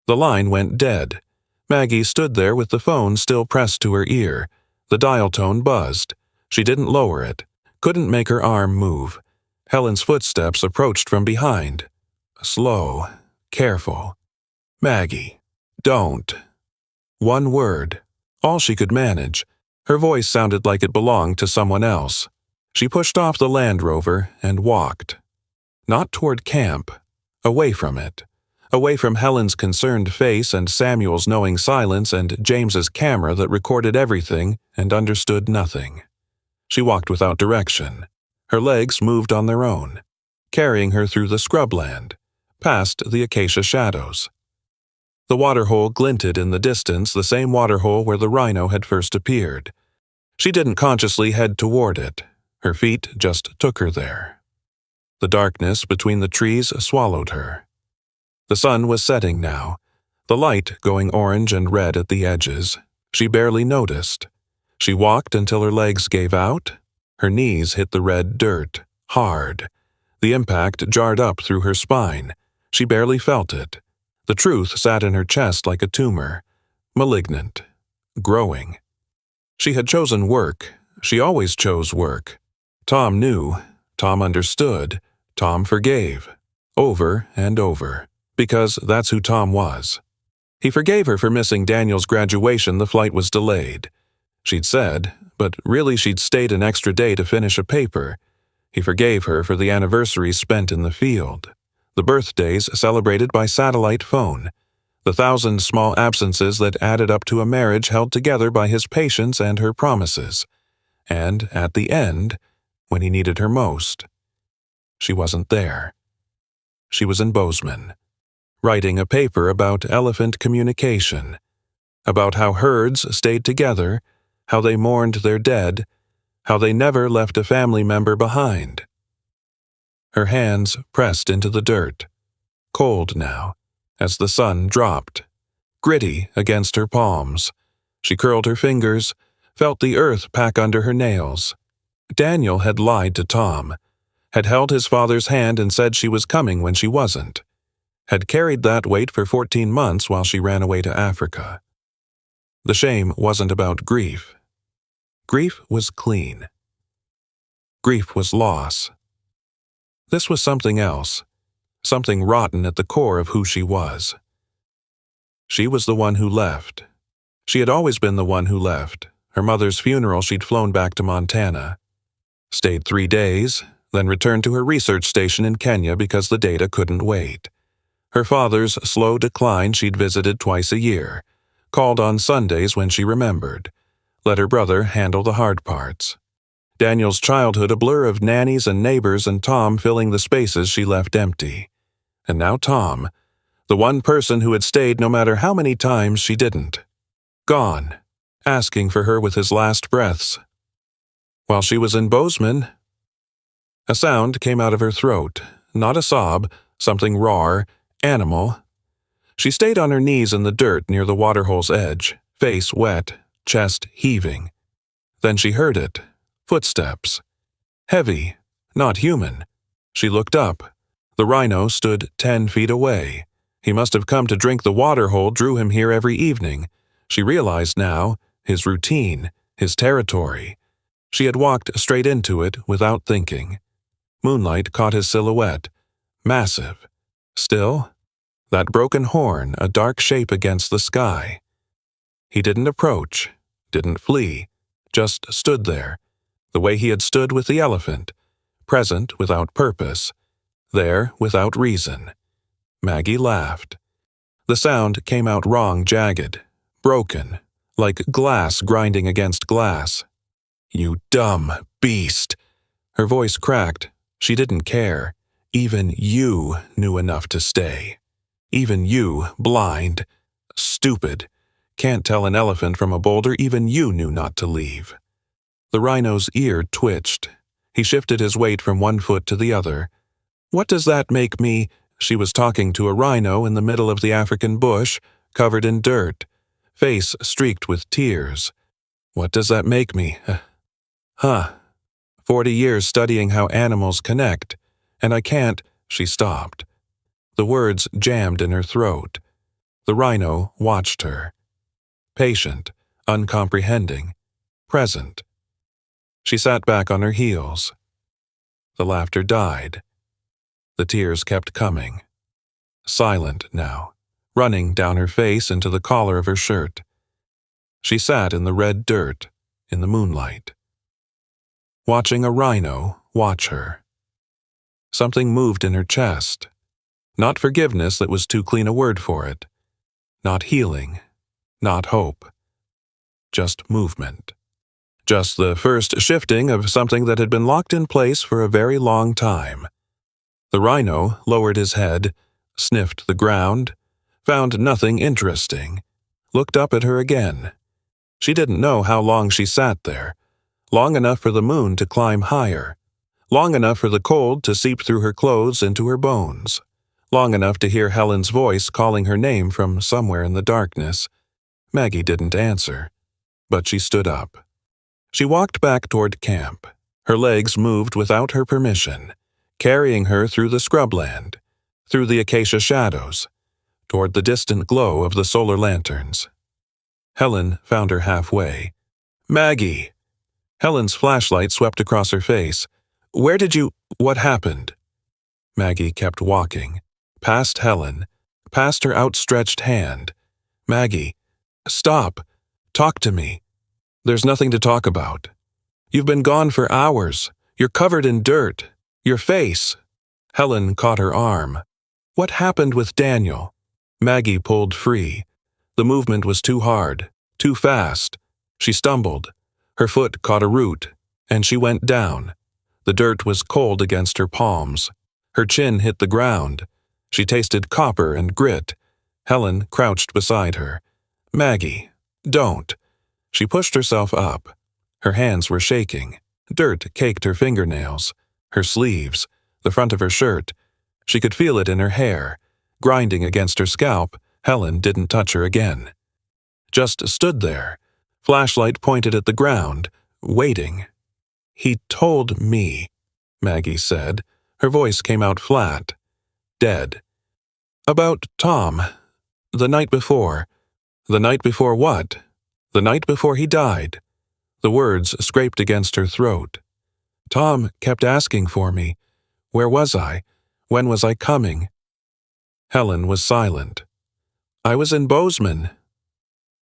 The line went dead. Maggie stood there with the phone still pressed to her ear. The dial tone buzzed. She didn't lower it, couldn't make her arm move. Helen's footsteps approached from behind. Slow, careful. "Maggie, don't." One word, all she could manage. Her voice sounded like it belonged to someone else. She pushed off the Land Rover and walked. Not toward camp, away from it. Away from Helen's concerned face and Samuel's knowing silence and James's camera that recorded everything and understood nothing. She walked without direction. Her legs moved on their own, carrying her through the scrubland, past the acacia shadows. The waterhole glinted in the distance, the same waterhole where the rhino had first appeared. She didn't consciously head toward it. Her feet just took her there. The darkness between the trees swallowed her. The sun was setting now, the light going orange and red at the edges. She barely noticed. She walked until her legs gave out. Her knees hit the red dirt, hard. The impact jarred up through her spine. She barely felt it. The truth sat in her chest like a tumor, malignant, growing. She had chosen work. She always chose work. Tom knew. Tom understood. Tom forgave. Over and over. Because that's who Tom was. He forgave her for missing Daniel's graduation. The flight was delayed. She'd said, but really she'd stayed an extra day to finish a paper. He forgave her for the anniversaries spent in the field, the birthdays celebrated by satellite phone, the 1,000 small absences that added up to a marriage held together by his patience and her promises. And at the end, when he needed her most, she wasn't there. She was in Bozeman, writing a paper about elephant communication, about how herds stayed together, how they mourned their dead, how they never left a family member behind. Her hands pressed into the dirt, cold now, as the sun dropped, gritty against her palms. She curled her fingers, felt the earth pack under her nails. Daniel had lied to Tom, had held his father's hand and said she was coming when she wasn't, had carried that weight for 14 months while she ran away to Africa. The shame wasn't about grief. Grief was clean. Grief was loss. This was something else, something rotten at the core of who she was. She was the one who left. She had always been the one who left. Her mother's funeral, she'd flown back to Montana. Stayed 3 days, then returned to her research station in Kenya because the data couldn't wait. Her father's slow decline, she'd visited twice a year, called on Sundays when she remembered, let her brother handle the hard parts. Daniel's childhood a blur of nannies and neighbors and Tom filling the spaces she left empty. And now Tom, the one person who had stayed no matter how many times she didn't. Gone, asking for her with his last breaths. While she was in Bozeman, a sound came out of her throat, not a sob, something raw, animal. She stayed on her knees in the dirt near the waterhole's edge, face wet, chest heaving. Then she heard it. Footsteps. Heavy, not human. She looked up. The rhino stood 10 feet away. He must have come to drink the waterhole drew him here every evening. She realized now, his routine, his territory. She had walked straight into it without thinking. Moonlight caught his silhouette. Massive. Still, that broken horn, a dark shape against the sky. He didn't approach, didn't flee, just stood there, the way he had stood with the elephant, present without purpose, there without reason. Maggie laughed. The sound came out wrong, jagged, broken, like glass grinding against glass. "You dumb beast!" Her voice cracked. She didn't care. Even you knew enough to stay. Even you, blind, stupid, can't tell an elephant from a boulder. Even you knew not to leave. The rhino's ear twitched. He shifted his weight from one foot to the other. "What does that make me?" She was talking to a rhino in the middle of the African bush, covered in dirt, face streaked with tears. "What does that make me? 40 years studying how animals connect, and I can't—" She stopped. The words jammed in her throat. The rhino watched her. Patient, uncomprehending, present. She sat back on her heels. The laughter died. The tears kept coming. Silent now, running down her face into the collar of her shirt. She sat in the red dirt, in the moonlight, watching a rhino watch her. Something moved in her chest. Not forgiveness, that was too clean a word for it. Not healing. Not hope. Just movement. Just the first shifting of something that had been locked in place for a very long time. The rhino lowered his head, sniffed the ground, found nothing interesting, looked up at her again. She didn't know how long she sat there. Long enough for the moon to climb higher. Long enough for the cold to seep through her clothes into her bones. Long enough to hear Helen's voice calling her name from somewhere in the darkness. Maggie didn't answer, but she stood up. She walked back toward camp. Her legs moved without her permission, carrying her through the scrubland, through the acacia shadows, toward the distant glow of the solar lanterns. Helen found her halfway. "Maggie!" Helen's flashlight swept across her face. What happened?" Maggie kept walking, past Helen, past her outstretched hand. "Maggie, stop. Talk to me. There's nothing to talk about. You've been gone for hours. You're covered in dirt. Your face." Helen caught her arm. "What happened with Daniel?" Maggie pulled free. The movement was too hard, too fast. She stumbled. Her foot caught a root, and she went down. The dirt was cold against her palms. Her chin hit the ground. She tasted copper and grit. Helen crouched beside her. "Maggie, don't." She pushed herself up. Her hands were shaking. Dirt caked her fingernails, her sleeves, the front of her shirt. She could feel it in her hair. Grinding against her scalp, Helen didn't touch her again. Just stood there, flashlight pointed at the ground, waiting. "He told me," Maggie said. Her voice came out flat. "Dead. About Tom. The night before." "The night before what?" "The night before he died." The words scraped against her throat. "Tom kept asking for me. Where was I? When was I coming?" Helen was silent. "I was in Bozeman."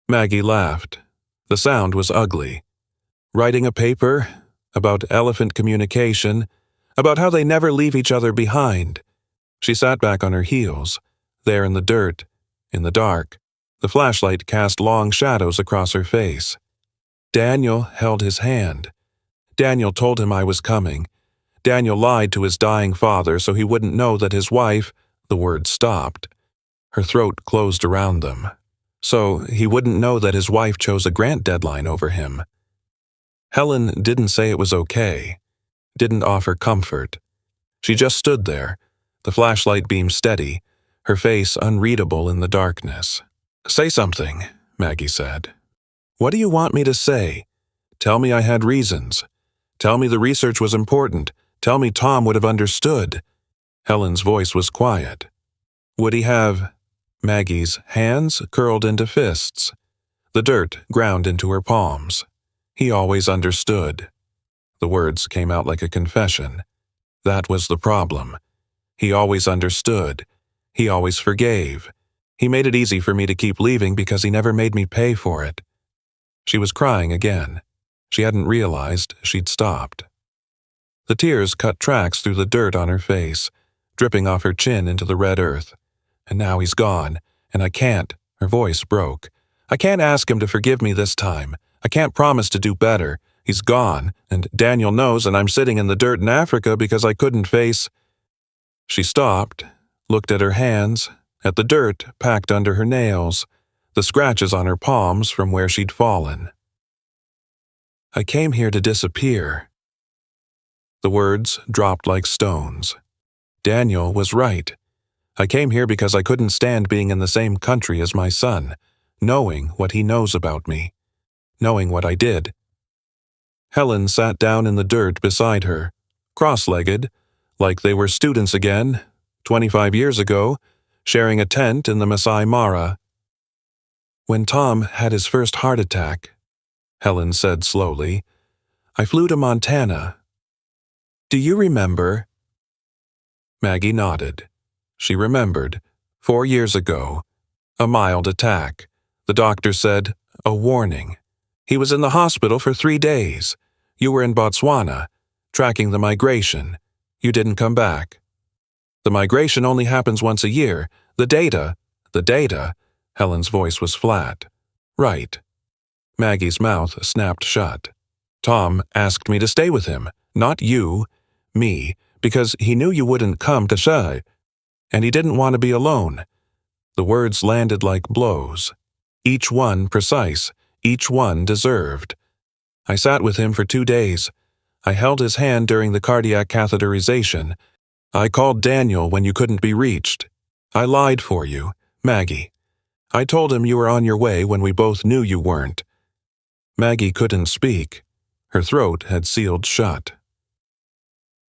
Maggie laughed. The sound was ugly. "Writing a paper about elephant communication, about how they never leave each other behind." She sat back on her heels, there in the dirt, in the dark. The flashlight cast long shadows across her face. "Daniel held his hand. Daniel told him I was coming. Daniel lied to his dying father so he wouldn't know that his wife—" the words stopped. Her throat closed around them. "So he wouldn't know that his wife chose a grant deadline over him." Helen didn't say it was okay, didn't offer comfort. She just stood there, the flashlight beam steady, her face unreadable in the darkness. "Say something," Maggie said. "What do you want me to say? Tell me I had reasons. Tell me the research was important. Tell me Tom would have understood." Helen's voice was quiet. "Would he have—" Maggie's hands curled into fists. The dirt ground into her palms. "He always understood." The words came out like a confession. That was the problem. He always understood. He always forgave. He made it easy for me to keep leaving because he never made me pay for it. She was crying again. She hadn't realized she'd stopped. The tears cut tracks through the dirt on her face, dripping off her chin into the red earth. "And now he's gone, and I can't," her voice broke. "I can't ask him to forgive me this time. I can't promise to do better. He's gone, and Daniel knows, and I'm sitting in the dirt in Africa because I couldn't face—" She stopped, looked at her hands, at the dirt packed under her nails, the scratches on her palms from where she'd fallen. "I came here to disappear." The words dropped like stones. Daniel was right. "I came here because I couldn't stand being in the same country as my son, knowing what he knows about me, knowing what I did." Helen sat down in the dirt beside her, cross-legged, like they were students again, 25 years ago, sharing a tent in the Masai Mara. "When Tom had his first heart attack," Helen said slowly, "I flew to Montana. Do you remember?" Maggie nodded. She remembered. 4 years ago. A mild attack. The doctor said, a warning. He was in the hospital for 3 days. You were in Botswana, tracking the migration. You didn't come back. The migration only happens once a year. The data, Helen's voice was flat. Right. Maggie's mouth snapped shut. Tom asked me to stay with him, not you, me, because he knew you wouldn't come to Shai. and he didn't want to be alone. The words landed like blows. Each one precise, each one deserved. I sat with him for 2 days. I held his hand during the cardiac catheterization. I called Daniel when you couldn't be reached. I lied for you, Maggie. I told him you were on your way when we both knew you weren't. Maggie couldn't speak. Her throat had sealed shut.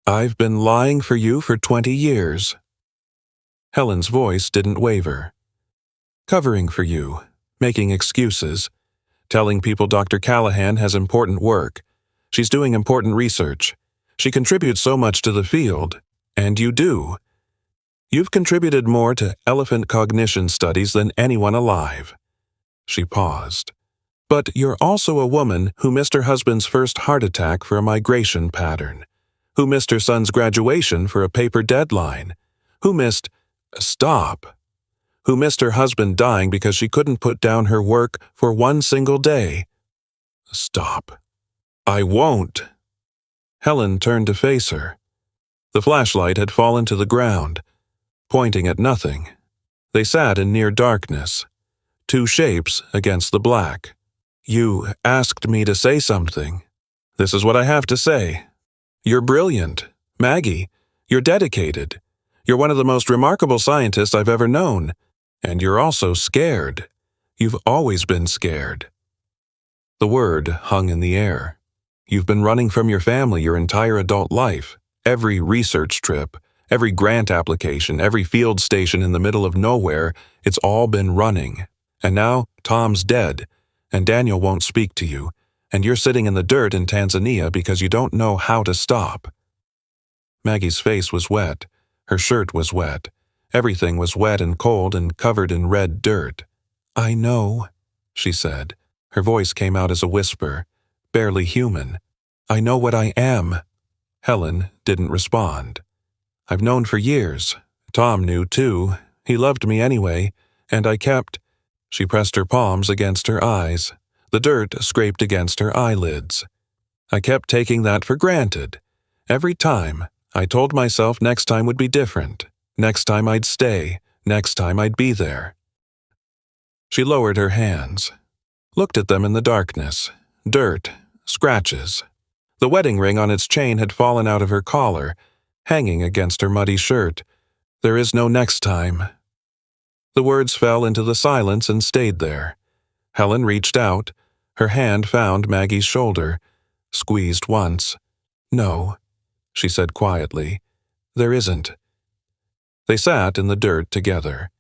I've been lying for you for 20 years. Helen's voice didn't waver. Covering for you, making excuses, telling people Dr. Callahan has important work. She's doing important research. She contributes so much to the field, and you do. You've contributed more to elephant cognition studies than anyone alive. She paused. But you're also a woman who missed her husband's first heart attack for a migration pattern, who missed her son's graduation for a paper deadline, who missed who missed her husband dying because she couldn't put down her work for one single day. Stop. I won't. Helen turned to face her. The flashlight had fallen to the ground, pointing at nothing. They sat in near darkness, 2 shapes against the black. You asked me to say something. This is what I have to say. You're brilliant, Maggie. You're dedicated. You're one of the most remarkable scientists I've ever known. And you're also scared. You've always been scared. The word hung in the air. You've been running from your family your entire adult life. Every research trip, every grant application, every field station in the middle of nowhere, it's all been running. And now Tom's dead, and Daniel won't speak to you, and you're sitting in the dirt in Tanzania because you don't know how to stop. Maggie's face was wet. Her shirt was wet. Everything was wet and cold and covered in red dirt. I know, she said. Her voice came out as a whisper, barely human. I know what I am. Helen didn't respond. I've known for years. Tom knew too. He loved me anyway, and I kept... She pressed her palms against her eyes. The dirt scraped against her eyelids. I kept taking that for granted. Every time, I told myself next time would be different. Next time I'd stay. Next time I'd be there. She lowered her hands, looked at them in the darkness. Dirt, scratches. The wedding ring on its chain had fallen out of her collar, hanging against her muddy shirt. There is no next time. The words fell into the silence and stayed there. Helen reached out. Her hand found Maggie's shoulder, squeezed once. No, she said quietly. There isn't. They sat in the dirt together.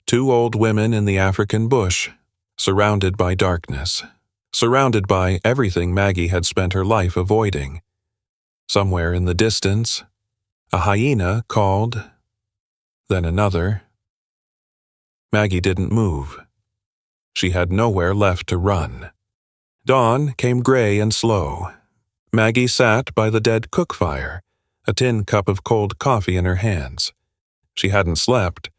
2 old women in the African bush, surrounded by darkness, surrounded by everything Maggie had spent her life avoiding. Somewhere in the distance, a hyena called, then another. Maggie didn't move. She had nowhere left to run. Dawn came gray and slow. Maggie sat by the dead cook fire, a tin cup of cold coffee in her hands. She hadn't slept.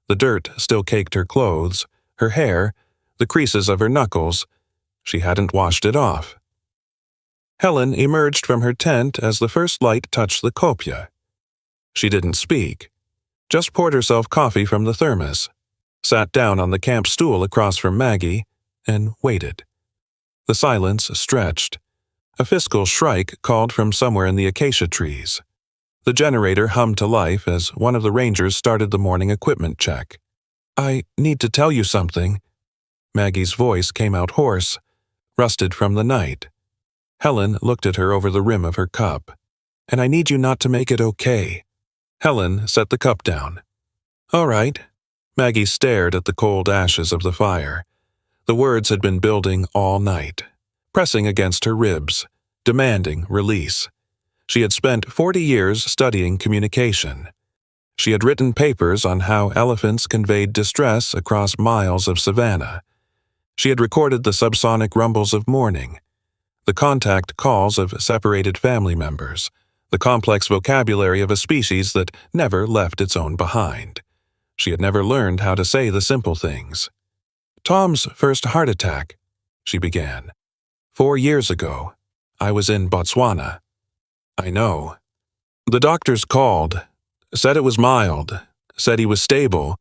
The dirt still caked her clothes, her hair, the creases of her knuckles. She hadn't washed it off. Helen emerged from her tent as the first light touched the copia. She didn't speak, just poured herself coffee from the thermos, sat down on the camp stool across from Maggie, and waited. The silence stretched. A fiscal shrike called from somewhere in the acacia trees. The generator hummed to life as one of the rangers started the morning equipment check. I need to tell you something. Maggie's voice came out hoarse, rusted from the night. Helen looked at her over the rim of her cup. And I need you not to make it okay. Helen set the cup down. All right. Maggie stared at the cold ashes of the fire. The words had been building all night, pressing against her ribs, demanding release. She had spent 40 years studying communication. She had written papers on how elephants conveyed distress across miles of savanna. She had recorded the subsonic rumbles of mourning, the contact calls of separated family members, the complex vocabulary of a species that never left its own behind. She had never learned how to say the simple things. Tom's first heart attack, she began. 4 years ago, I was in Botswana. I know. The doctors called, said it was mild, said he was stable.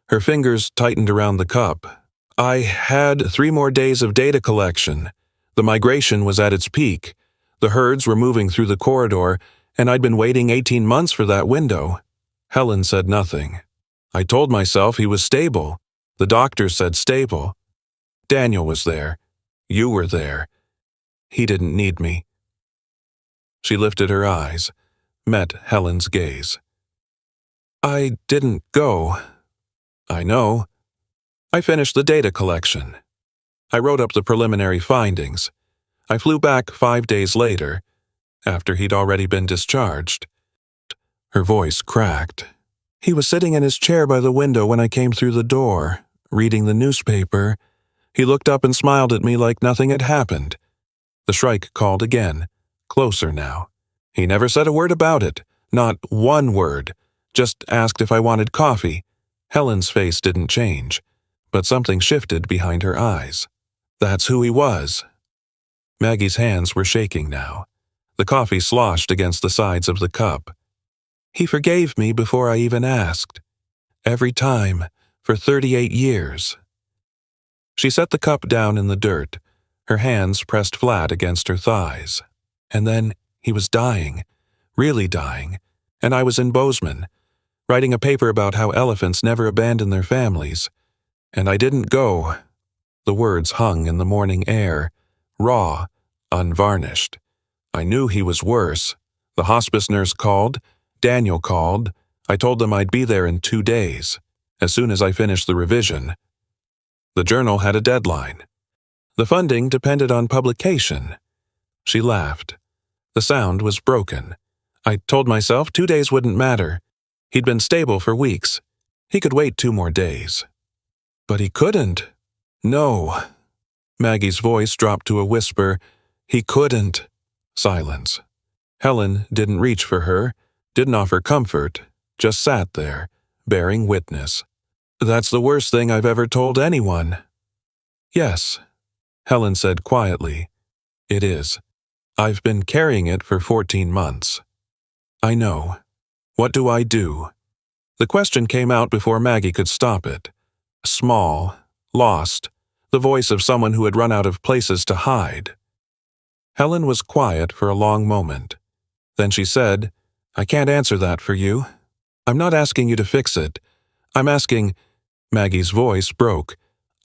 Her fingers tightened around the cup. I had 3 more days of data collection. The migration was at its peak. The herds were moving through the corridor, and I'd been waiting 18 months for that window. Helen said nothing. I told myself he was stable. The doctor said stable. Daniel was there. You were there. He didn't need me. She lifted her eyes, met Helen's gaze. I didn't go. I know. I finished the data collection. I wrote up the preliminary findings. I flew back 5 days later, after he'd already been discharged. Her voice cracked. He was sitting in his chair by the window when I came through the door, reading the newspaper. He looked up and smiled at me like nothing had happened. The Shrike called again, closer now. He never said a word about it, not one word, just asked if I wanted coffee. Helen's face didn't change, but something shifted behind her eyes. That's who he was. Maggie's hands were shaking now. The coffee sloshed against the sides of the cup. He forgave me before I even asked. Every time, for 38 years. She set the cup down in the dirt, her hands pressed flat against her thighs. And then he was dying, really dying, and I was in Bozeman, writing a paper about how elephants never abandon their families. And I didn't go. The words hung in the morning air, raw, unvarnished. I knew he was worse. The hospice nurse called. Daniel called. I told them I'd be there in 2 days, as soon as I finished the revision. The journal had a deadline. The funding depended on publication. She laughed. The sound was broken. I told myself 2 days wouldn't matter. He'd been stable for weeks. He could wait 2 more days. But he couldn't. No. Maggie's voice dropped to a whisper. He couldn't. Silence. Helen didn't reach for her, didn't offer comfort, just sat there, bearing witness. That's the worst thing I've ever told anyone. Yes, Helen said quietly. It is. I've been carrying it for 14 months. I know. What do I do? The question came out before Maggie could stop it. Small, lost, the voice of someone who had run out of places to hide. Helen was quiet for a long moment. Then she said, I can't answer that for you. I'm not asking you to fix it. I'm asking... Maggie's voice broke.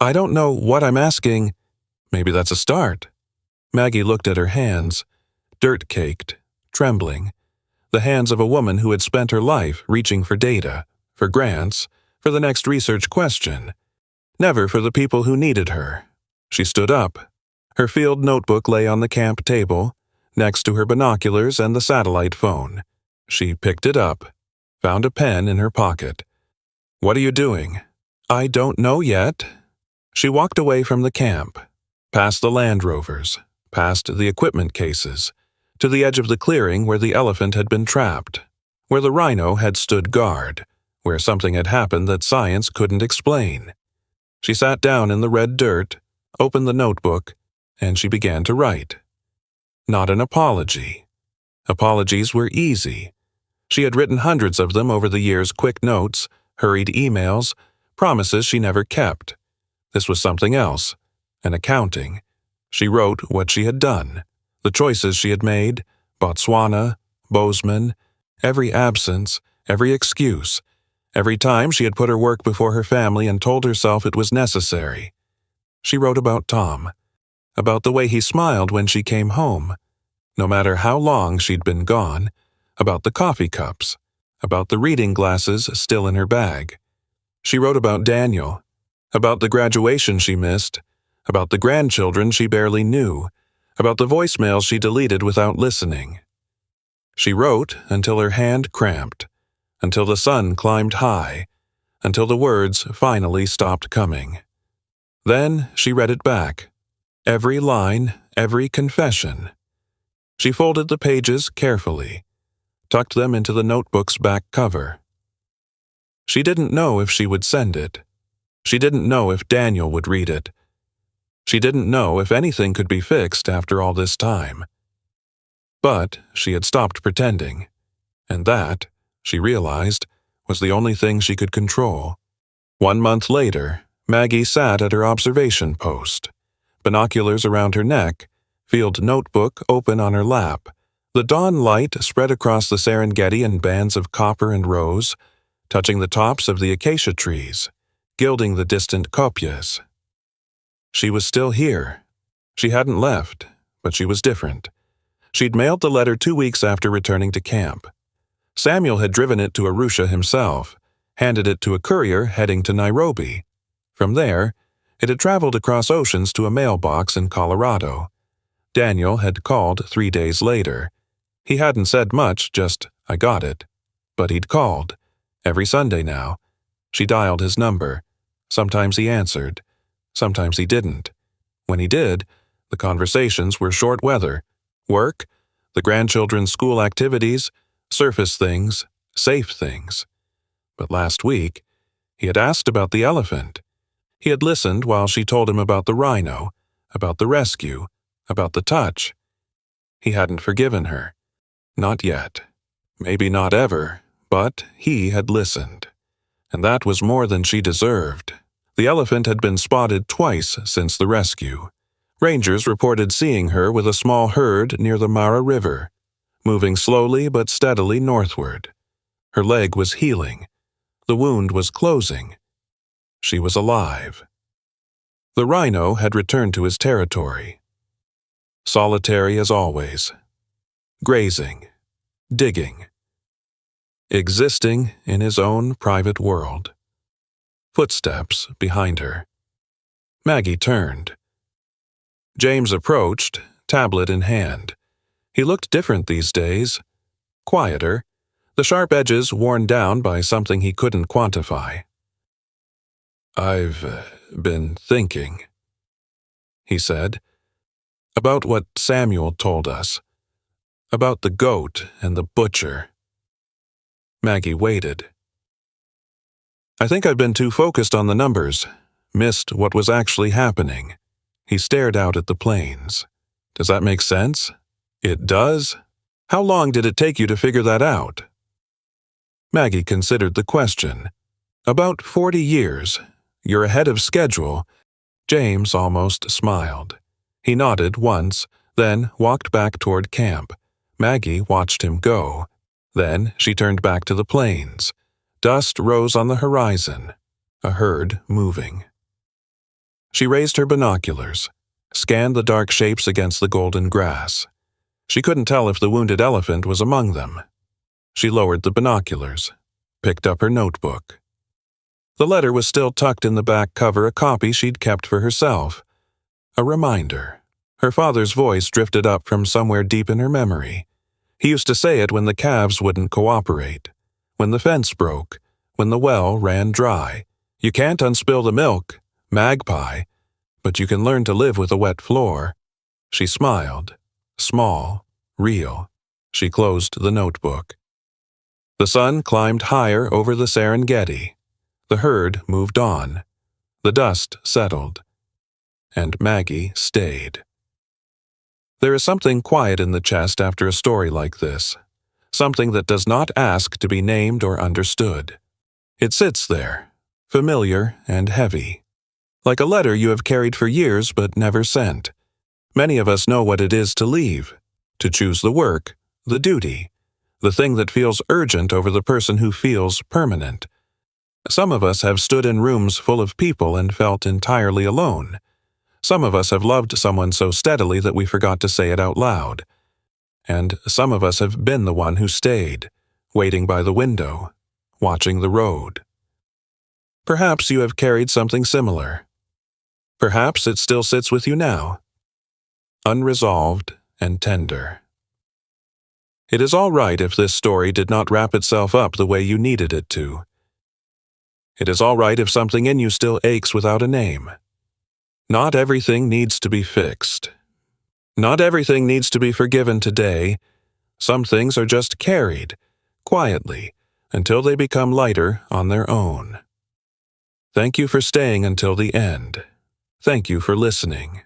I don't know what I'm asking. Maybe that's a start. Maggie looked at her hands, dirt-caked, trembling. The hands of a woman who had spent her life reaching for data, for grants, for the next research question. Never for the people who needed her. She stood up. Her field notebook lay on the camp table, next to her binoculars and the satellite phone. She picked it up, found a pen in her pocket. What are you doing? I don't know yet. She walked away from the camp, past the Land Rovers, past the equipment cases, to the edge of the clearing where the elephant had been trapped, where the rhino had stood guard, where something had happened that science couldn't explain. She sat down in the red dirt, opened the notebook, and she began to write. Not an apology. Apologies were easy. She had written hundreds of them over the years, quick notes, hurried emails, promises she never kept. This was something else, an accounting. She wrote what she had done, the choices she had made, Botswana, Bozeman, every absence, every excuse, every time she had put her work before her family and told herself it was necessary. She wrote about Tom, about the way he smiled when she came home, no matter how long she'd been gone, about the coffee cups, about the reading glasses still in her bag. She wrote about Daniel, about the graduation she missed, about the grandchildren she barely knew, about the voicemails she deleted without listening. She wrote until her hand cramped, until the sun climbed high, until the words finally stopped coming. Then she read it back, every line, every confession. She folded the pages carefully, tucked them into the notebook's back cover. She didn't know if she would send it. She didn't know if Daniel would read it. She didn't know if anything could be fixed after all this time. But she had stopped pretending, and that, she realized, was the only thing she could control. 1 month later, Maggie sat at her observation post, binoculars around her neck, field notebook open on her lap. The dawn light spread across the Serengeti in bands of copper and rose, touching the tops of the acacia trees, gilding the distant kopjes. She was still here. She hadn't left, but she was different. She'd mailed the letter 2 weeks after returning to camp. Samuel had driven it to Arusha himself, handed it to a courier heading to Nairobi. From there, it had traveled across oceans to a mailbox in Colorado. Daniel had called 3 days later. He hadn't said much, just, "I got it." But he'd called. Every Sunday now. She dialed his number. Sometimes he answered. Sometimes he didn't. When he did, the conversations were short weather. Work, the grandchildren's school activities, surface things, safe things. But last week, he had asked about the elephant. He had listened while she told him about the rhino, about the rescue, about the touch. He hadn't forgiven her. Not yet. Maybe not ever, but he had listened. And that was more than she deserved. The elephant had been spotted twice since the rescue. Rangers reported seeing her with a small herd near the Mara River, moving slowly but steadily northward. Her leg was healing. The wound was closing. She was alive. The rhino had returned to his territory. Solitary as always. Grazing. Digging. Existing in his own private world. Footsteps behind her. Maggie turned. James approached, tablet in hand. He looked different these days. Quieter, the sharp edges worn down by something he couldn't quantify. "I've been thinking," he said, "about what Samuel told us, about the goat and the butcher." Maggie waited. "I think I've been too focused on the numbers, missed what was actually happening." He stared out at the plains. "Does that make sense?" "It does? How long did it take you to figure that out?" Maggie considered the question. "About 40 years. You're ahead of schedule." James almost smiled. He nodded once, then walked back toward camp. Maggie watched him go. Then she turned back to the plains. Dust rose on the horizon, a herd moving. She raised her binoculars, scanned the dark shapes against the golden grass. She couldn't tell if the wounded elephant was among them. She lowered the binoculars, picked up her notebook. The letter was still tucked in the back cover, a copy she'd kept for herself. A reminder. Her father's voice drifted up from somewhere deep in her memory. He used to say it when the calves wouldn't cooperate, when the fence broke, when the well ran dry. "You can't unspill the milk, magpie, but you can learn to live with a wet floor." She smiled. Small, real. She closed the notebook. The sun climbed higher over the Serengeti. The herd moved on. The dust settled. And Maggie stayed. There is something quiet in the chest after a story like this. Something that does not ask to be named or understood. It sits there, familiar and heavy. Like a letter you have carried for years but never sent. Many of us know what it is to leave, to choose the work, the duty, the thing that feels urgent over the person who feels permanent. Some of us have stood in rooms full of people and felt entirely alone. Some of us have loved someone so steadily that we forgot to say it out loud. And some of us have been the one who stayed, waiting by the window, watching the road. Perhaps you have carried something similar. Perhaps it still sits with you now. Unresolved and tender. It is all right if this story did not wrap itself up the way you needed it to. It is all right if something in you still aches without a name. Not everything needs to be fixed. Not everything needs to be forgiven today. Some things are just carried, quietly, until they become lighter on their own. Thank you for staying until the end. Thank you for listening.